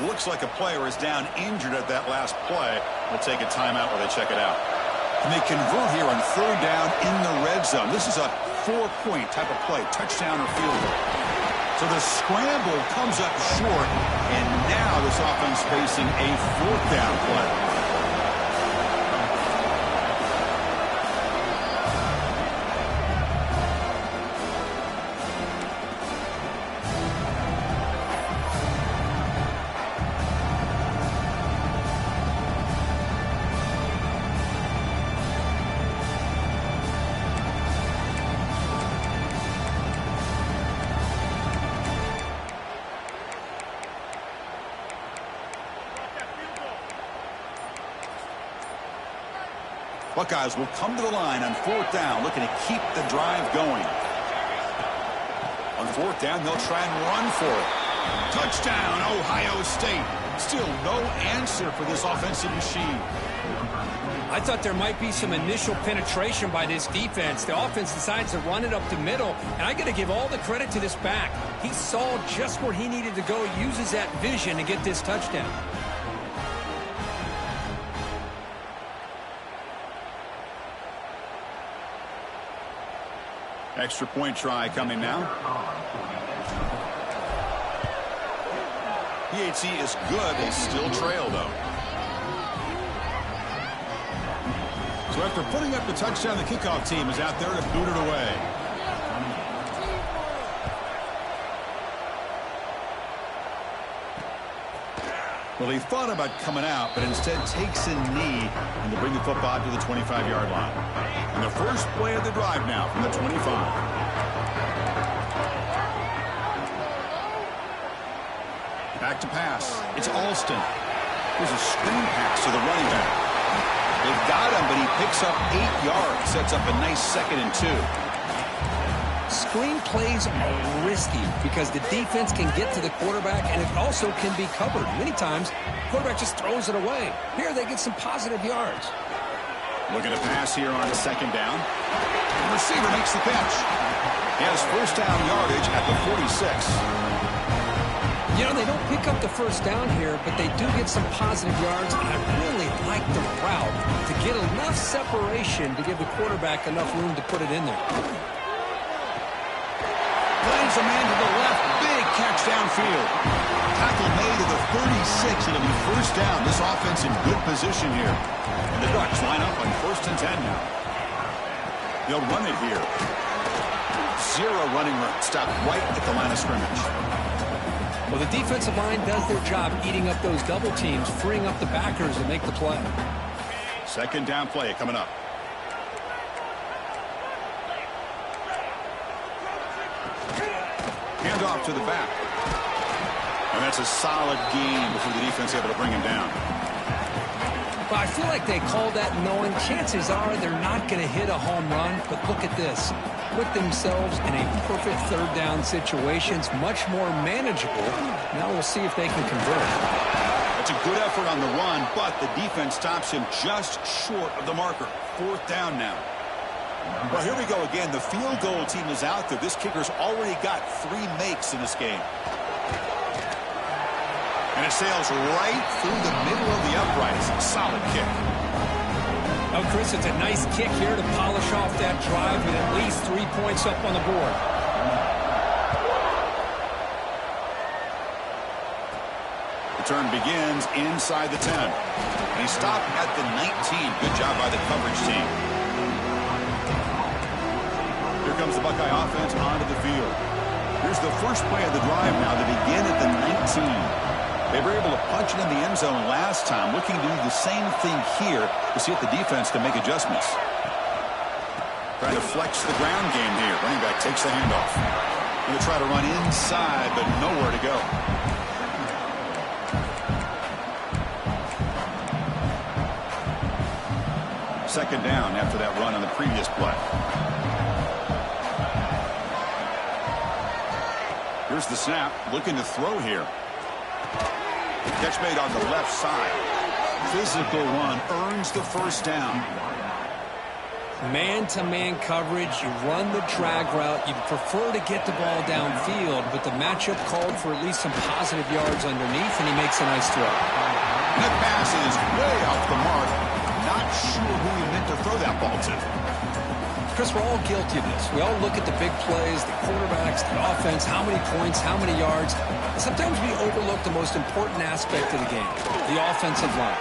Looks like a player is down injured at that last play. We'll take a timeout while they check it out. And they convert here on third down in the red zone. This is a 4-point type of play, touchdown or field goal. So the scramble comes up short, and now this offense facing a fourth down play. Buckeyes will come to the line on fourth down, looking to keep the drive going. On fourth down, they'll try and run for it. Touchdown, Ohio State. Still no answer for this offensive machine.
I thought there might be some initial penetration by this defense. The offense decides to run it up the middle, and I got to give all the credit to this back. He saw just where he needed to go, uses that vision to get this touchdown.
Extra point try coming now. PAT is good. They still trail, though. So after putting up the touchdown, the kickoff team is out there to boot it away. Well, he thought about coming out, but instead takes a knee and to bring the football to the 25-yard line. And the first play of the drive now from the 25. Back to pass. It's Alston. Here's a screen pass to the running back. They've got him, but he picks up 8 yards. Sets up a nice 2nd and 2.
Screen plays are risky because the defense can get to the quarterback, and it also can be covered. Many times, the quarterback just throws it away. Here, they get some positive yards.
Looking to pass here on 2nd down. And the receiver makes the catch. He has first down yardage at the 46.
You know, they don't pick up the first down here, but they do get some positive yards. And I really like the route to get enough separation to give the quarterback enough room to put it in there.
Plays a man to the left. Big catch downfield. Tackle made to the 36. It'll be first down. This offense in good position here. And the Ducks line up on 1st and 10 now. They'll run it here. 0 running room. Stop right at the line of scrimmage.
Well, the defensive line does their job eating up those double teams, freeing up the backers to make the play.
2nd down play coming up. Hand off to the back. And that's a solid gain before the defense able to bring him down.
Well, I feel like they called that knowing chances are they're not going to hit a home run, but look at this. Put themselves in a perfect third down situation. It's much more manageable. Now we'll see if they can convert.
It's a good effort on the run, but the defense stops him just short of the marker. 4th down now. Well, here we go again. The field goal team is out there. This kicker's already got 3 makes in this game. And it sails right through the middle of the uprights. Solid kick.
Oh, Chris, it's a nice kick here to polish off that drive with at least 3 points up on the board.
Return begins inside the 10. And he stopped at the 19. Good job by the coverage team. Here comes the Buckeye offense onto the field. Here's the first play of the drive now to begin at the 19. They were able to punch it in the end zone last time, looking to do the same thing here to see if the defense can make adjustments. Trying to flex the ground game here. Running back takes the handoff. Going to try to run inside, but nowhere to go. Second down after that run on the previous play. Here's the snap. Looking to throw here. Catch made on the left side. Physical run earns the first down.
Man-to-man coverage, you run the drag route. You'd prefer to get the ball downfield, but the matchup called for at least some positive yards underneath, and he makes a nice throw.
That pass is way off the mark. Not sure who he meant to throw that ball to.
Chris, we're all guilty of this. We all look at the big plays, the quarterbacks, the offense, how many points, how many yards. Sometimes we overlook the most important aspect of the game, the offensive line.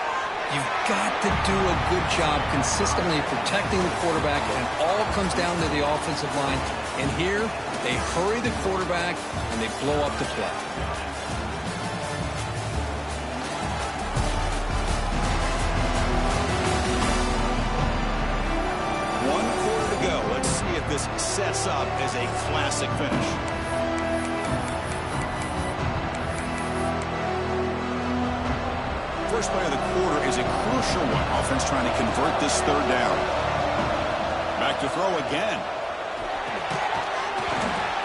You've got to do a good job consistently protecting the quarterback, and it all comes down to the offensive line. And here, they hurry the quarterback, and they blow up the play.
This sets up as a classic finish. First play of the quarter is a crucial one. Offense trying to convert this third down. Back to throw again.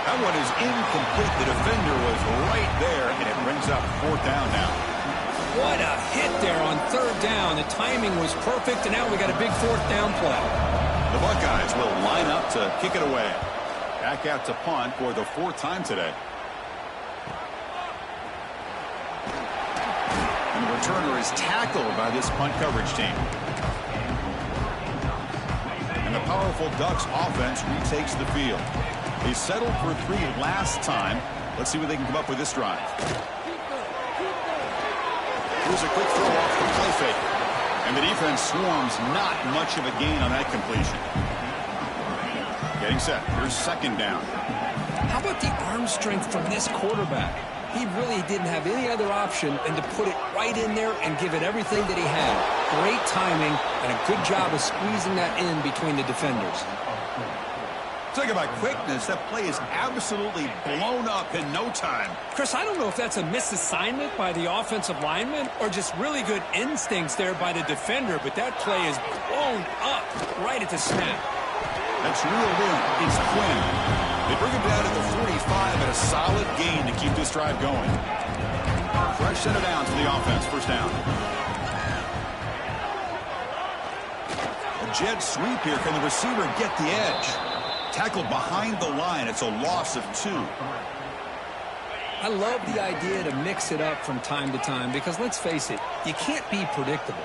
That one is incomplete. The defender was right there, and it brings up 4th down now.
What a hit there on 3rd down. The timing was perfect, and now we got a big 4th down play.
The Buckeyes will line up to kick it away. Back out to punt for the 4th time today. And the returner is tackled by this punt coverage team. And the powerful Ducks offense retakes the field. They settled for 3 last time. Let's see what they can come up with this drive. Here's a quick throw off the play fake. And the defense swarms, not much of a gain on that completion. Getting set. Here's 2nd down.
How about the arm strength from this quarterback? He really didn't have any other option than to put it right in there and give it everything that he had. Great timing and a good job of squeezing that in between the defenders.
Talking about quickness, that play is absolutely blown up in no time.
Chris, I don't know if that's a misassignment by the offensive lineman or just really good instincts there by the defender, but that play is blown up right at the snap.
That's reeled in. It's Quinn. They bring him down at the 45 and a solid gain to keep this drive going. Fresh set of downs for the offense. 1st down. A jet sweep here. Can the receiver get the edge? Tackled behind the line. It's a loss of 2.
I love the idea to mix it up from time to time because, let's face it, you can't be predictable.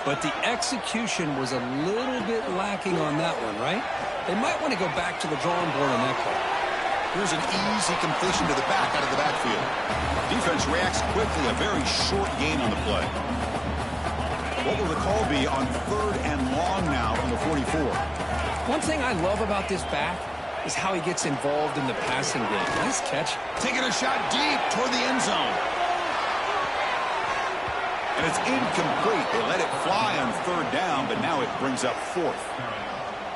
But the execution was a little bit lacking on that one, right? They might want to go back to the drawing board on that play.
Here's an easy completion to the back out of the backfield. Defense reacts quickly. A very short gain on the play. What will the call be on 3rd and long now from the 44?
One thing I love about this back is how he gets involved in the passing game. Nice catch.
Taking a shot deep toward the end zone. And it's incomplete. They let it fly on 3rd down, but now it brings up 4th.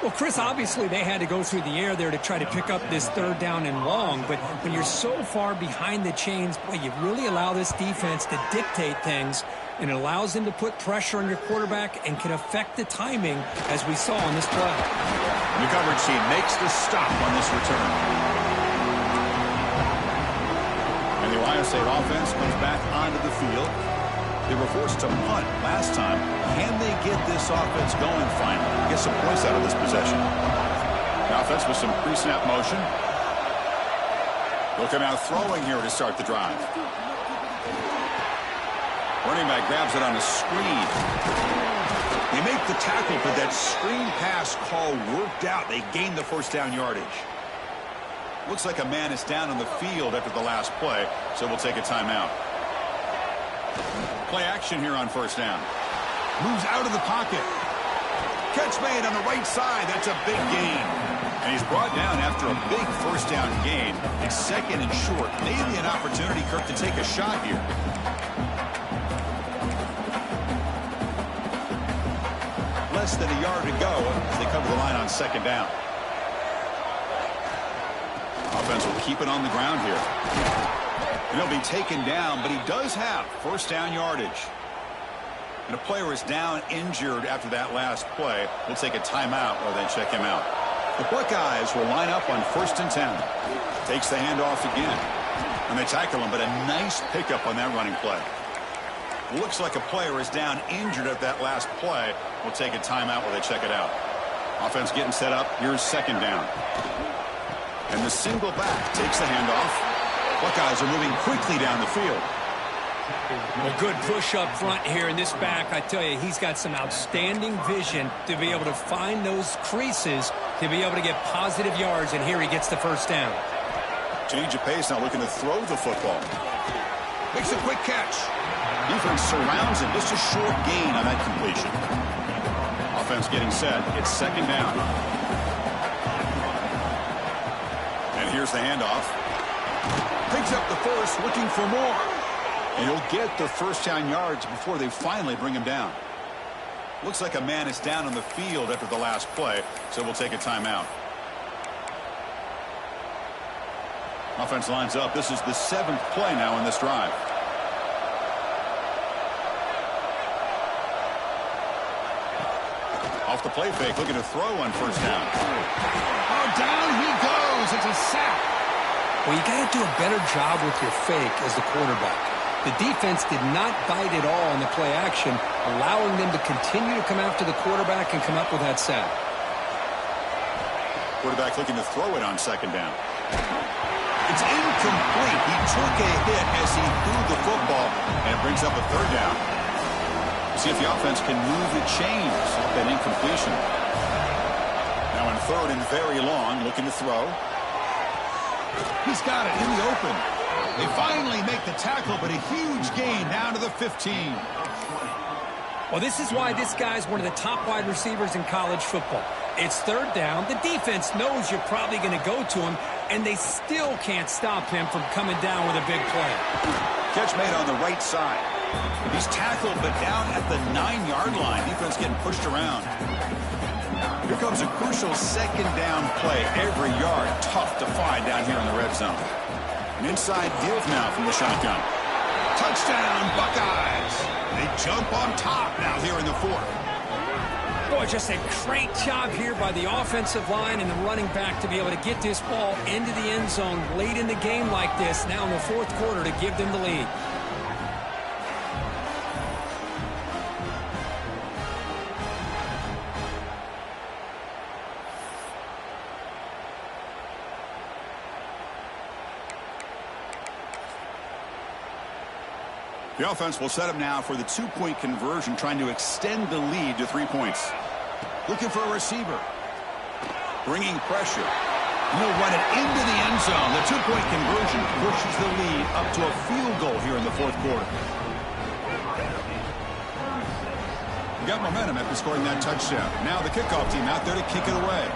Well, Chris, obviously they had to go through the air there to try to pick up this third down and long, but when you're so far behind the chains, boy, you really allow this defense to dictate things, and it allows them to put pressure on your quarterback and can affect the timing, as we saw on this play.
The coverage team makes the stop on this return. And the Ohio State offense comes back onto the field. They were forced to punt last time. Can they get this offense going finally? Get some points out of this possession. The offense with some pre-snap motion. Looking out throwing here to start the drive. Running back grabs it on a screen. They make the tackle, but that screen pass call worked out. They gained the first down yardage. Looks like a man is down on the field after the last play, so we'll take a timeout. Play action here on first down. Moves out of the pocket. Catch made on the right side. That's a big gain. And he's brought down after a big first down gain. It's second and short. Maybe an opportunity, Kirk, to take a shot here. Less than a yard to go as they cover the line on second down. Offense will keep it on the ground here. And he'll be taken down, but he does have first down yardage. And a player is down injured after that last play. We'll take a timeout while they check him out. The Buckeyes will line up on 1st and 10. Takes the handoff again. And they tackle him, but a nice pickup on that running play. Looks like a player is down injured at that last play. We'll take a timeout while they check it out. Offense getting set up. Here's second down. And the single back takes the handoff. Buckeyes are moving quickly down the field.
Well, good push up front here in this back. I tell you, he's got some outstanding vision to be able to find those creases to be able to get positive yards, and here he gets the first down.
Change of pace, now looking to throw the football. Makes a quick catch. Defense surrounds him. Just a short gain on that completion. Offense getting set. It's second down. And here's the handoff. Picks up the first, looking for more. And he'll get the first down yards before they finally bring him down. Looks like a man is down on the field after the last play, so we'll take a timeout. Offense lines up. This is the 7th play now in this drive. Off the play fake, looking to throw on first down. Oh, down he goes. It's a sack.
Well, you got to do a better job with your fake as the quarterback. The defense did not bite at all in the play action, allowing them to continue to come after the quarterback and come up with that sack.
Quarterback looking to throw it on second down. It's incomplete. He took a hit as he threw the football, and it brings up a third down. See if the offense can move the chains off that incompletion. Now in third and very long, looking to throw. He's got it in the open. They finally make the tackle, but a huge gain down to the 15.
Well, this is why this guy's one of the top wide receivers in college football. It's third down. The defense knows you're probably going to go to him, and they still can't stop him from coming down with a big play.
Catch made on the right side. He's tackled, but down at the 9-yard line. Defense getting pushed around. Here comes a crucial second down play. Every yard tough to find down here in the red zone. An inside give now from the shotgun. Touchdown, Buckeyes. They jump on top now here in the 4th.
Boy, just a great job here by the offensive line and the running back to be able to get this ball into the end zone late in the game like this, now in the 4th quarter, to give them the lead.
The offense will set up now for the 2-point conversion, trying to extend the lead to 3 points. Looking for a receiver. Bringing pressure. He'll run it into the end zone. The 2-point conversion pushes the lead up to a field goal here in the 4th quarter. Got momentum after scoring that touchdown. Now the kickoff team out there to kick it away.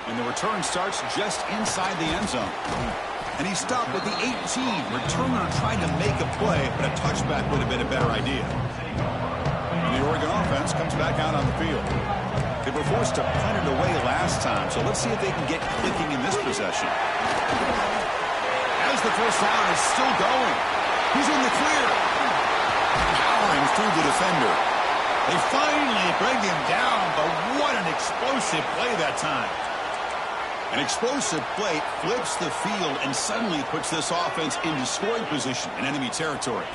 And the return starts just inside the end zone. And he stopped with the 18. Returner trying to make a play, but a touchback would have been a better idea. And the Oregon offense comes back out on the field. They were forced to punt it away last time, so let's see if they can get clicking in this possession. As the first down is still going. He's in the clear. Powering through the defender. They finally bring him down, but what an explosive play that time. An explosive play flips the field and suddenly puts this offense into scoring position in enemy territory.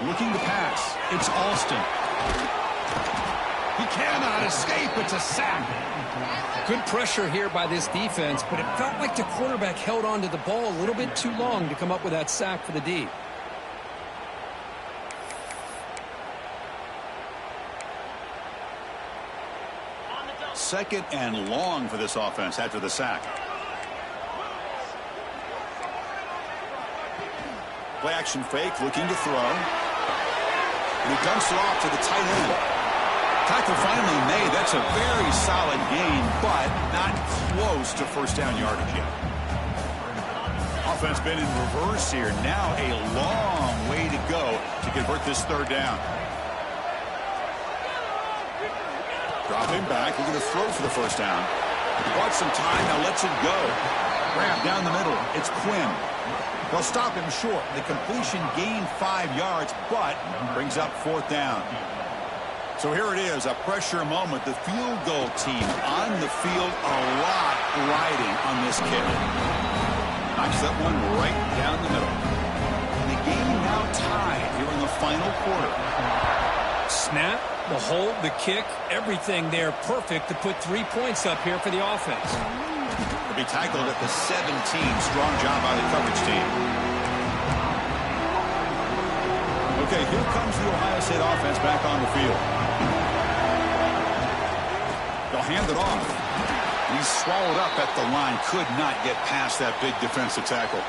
Looking to pass. It's Alston. He cannot escape. It's a sack.
Good pressure here by this defense, but it felt like the quarterback held on to the ball a little bit too long to come up with that sack for the D.
Second and long for this offense after the sack. Play action fake, looking to throw. And he dumps it off to the tight end. Tackle finally made. That's a very solid gain, but not close to first down yardage yet. Offense been in reverse here. Now a long way to go to convert this third down. Dropping back, looking to throw for the first down. Bought some time, now lets it go. Grab down the middle, it's Quinn. They'll stop him short. The completion gained 5 yards, but brings up fourth down. So here it is, a pressure moment. The field goal team on the field, a lot riding on this kick. Knocks that one right down the middle. And the game now tied here in the final quarter.
Snap, the hold, the kick, everything there perfect to put 3 points up here for the offense.
He'll be tackled at the 17. Strong job by the coverage team. Okay, here comes the Ohio State offense back on the field. They'll hand it off. He's swallowed up at the line. Could not get past that big defensive tackle.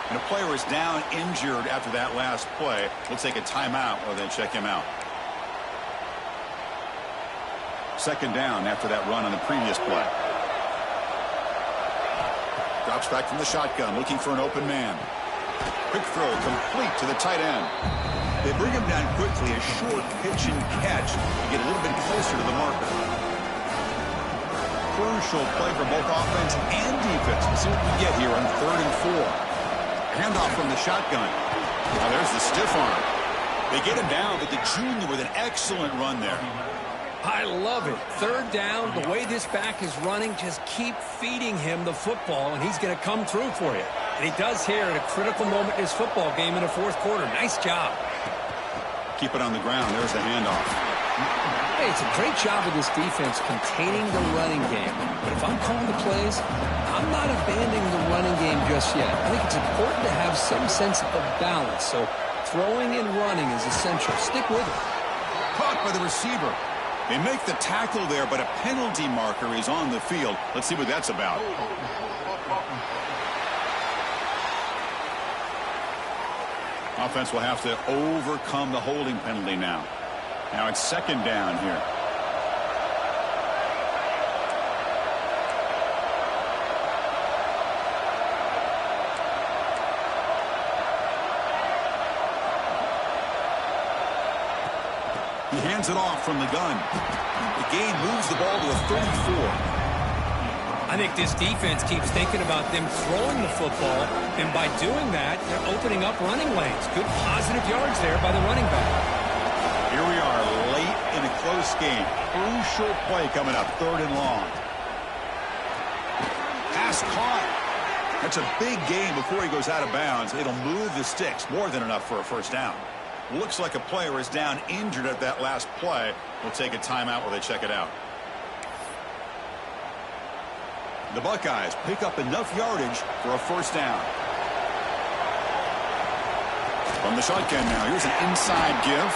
And a player is down injured after that last play. We'll take a timeout or then check him out. Second down after that run on the previous play. Drops back from the shotgun, looking for an open man. Quick throw, complete to the tight end. They bring him down quickly, a short pitch and catch to get a little bit closer to the marker. Crucial play for both offense and defense. Let's see what we get here on 3rd and 4. Handoff from the shotgun. Now there's the stiff arm. They get him down, but the junior with an excellent run there.
I love it. 3rd down, the way this back is running, just keep feeding him the football, and he's going to come through for you. And he does here at a critical moment in his football game in the 4th quarter. Nice job.
Keep it on the ground. There's the handoff.
Hey, it's a great job of this defense containing the running game. But if I'm calling the plays, I'm not abandoning the running game just yet. I think it's important to have some sense of balance. So throwing and running is essential. Stick with it.
Caught by the receiver. They make the tackle there, but a penalty marker is on the field. Let's see what that's about. Offense will have to overcome the holding penalty now. Now it's second down here. He hands it off from the gun. The gain moves the ball to a 34.
I think this defense keeps thinking about them throwing the football, and by doing that, they're opening up running lanes. Good positive yards there by the running back.
Here we are late in a close game. Crucial play coming up, 3rd and long. Pass caught. That's a big gain before he goes out of bounds. It'll move the sticks, more than enough for a first down. Looks like a player is down injured at that last play. We'll take a timeout while they check it out. The Buckeyes pick up enough yardage for a first down. From the shotgun now, here's an inside give.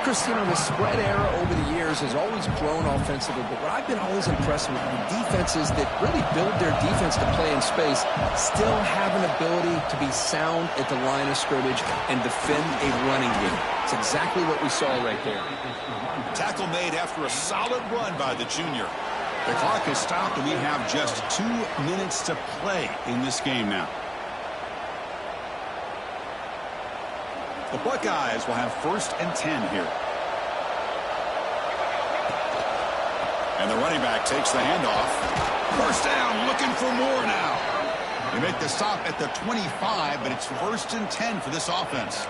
Chris, you know, the spread era over the years has always grown offensively, but what I've been always impressed with the defenses that really build their defense to play in space still have an ability to be sound at the line of scrimmage and defend a running game. It's exactly what we saw right there.
Tackle made after a solid run by the junior. The clock is stopped, and we have just 2 minutes to play in this game now. The Buckeyes will have 1st and 10 here. And the running back takes the handoff. 1st down, looking for more now. They make the stop at the 25, but it's 1st and 10 for this offense.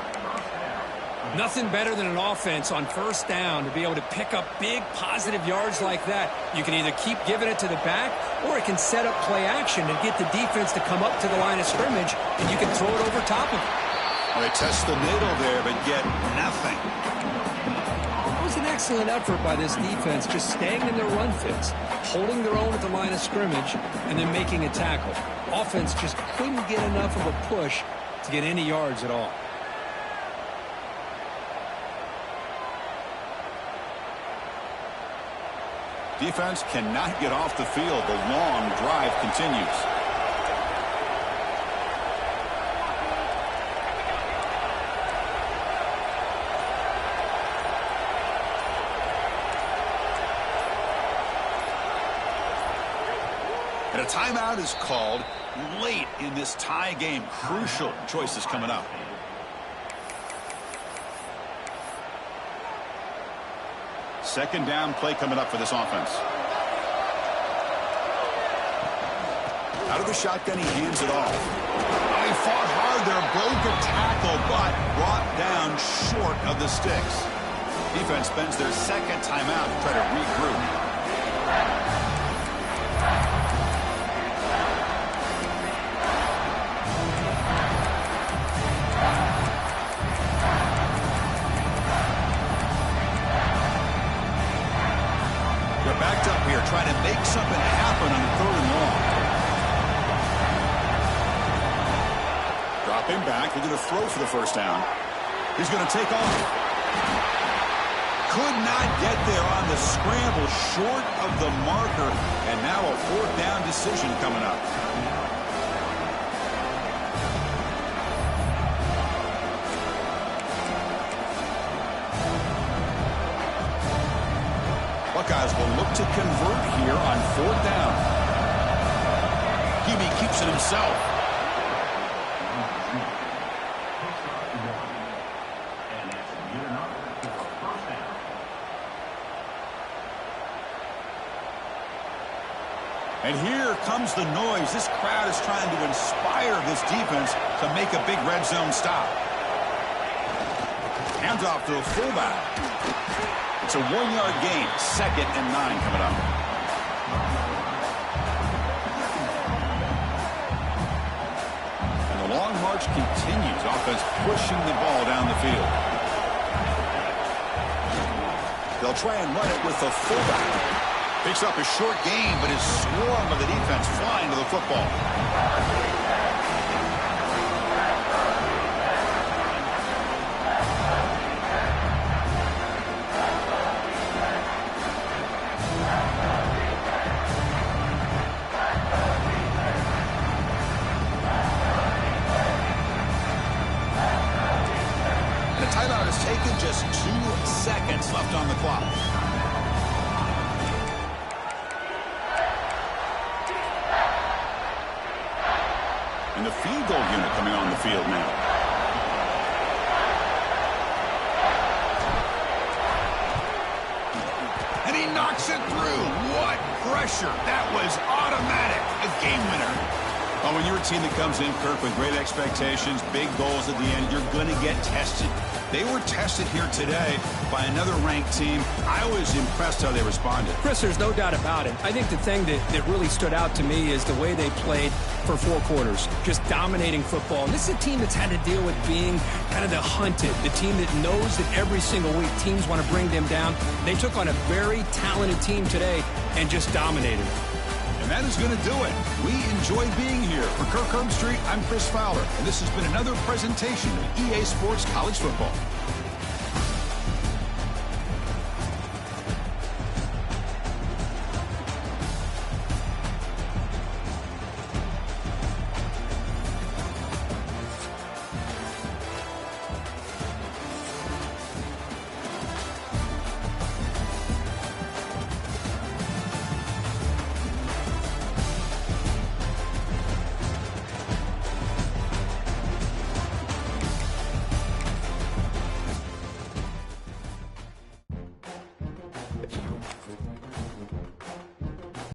Nothing better than an offense on 1st down to be able to pick up big positive yards like that. You can either keep giving it to the back, or it can set up play action and get the defense to come up to the line of scrimmage, and you can throw it over top of it.
Well, they test the middle there, but get nothing.
It was an excellent effort by this defense, just staying in their run fits, holding their own at the line of scrimmage, and then making a tackle. Offense just couldn't get enough of a push to get any yards at all.
Defense cannot get off the field. The long drive continues. And a timeout is called late in this tie game. Crucial choices coming up. Second down play coming up for this offense. Out of the shotgun, he hands it off. Oh, he fought hard there, broke a tackle, but brought down short of the sticks. Defense spends their second timeout to try to regroup. Backed up here, trying to make something happen on 3rd and long. Dropping back, they're going to throw for the 1st down. He's going to take off. Could not get there on the scramble, short of the marker, and now a 4th down decision coming up. Buckeyes will look to convert here on 4th down. Hebe keeps it himself. And here comes the noise. This crowd is trying to inspire this defense to make a big red zone stop. Hands off to a fullback. It's a 1-yard gain. 2nd and 9 coming up. And the long march continues. Offense pushing the ball down the field. They'll try and run it with the fullback. Picks up a short gain, but is swarmed by the defense flying to the football. Timeout is taken, just 2 seconds left on the clock. And the field goal unit coming on the field now. And he knocks it through. What pressure. That was automatic. A game winner. Oh, when you're a team that comes in, Kirk, with great expectations, big goals at the end, you're going to get tested. They were tested here today by another ranked team. I was impressed how they responded.
Chris, there's no doubt about it. I think the thing that really stood out to me is the way they played for 4 quarters, just dominating football. And this is a team that's had to deal with being kind of the hunted, the team that knows that every single week teams want to bring them down. They took on a very talented team today and just dominated.
And that is going to do it. We enjoyed being here. For Kirk Herbstreit, I'm Chris Fowler, and this has been another presentation of EA Sports College Football.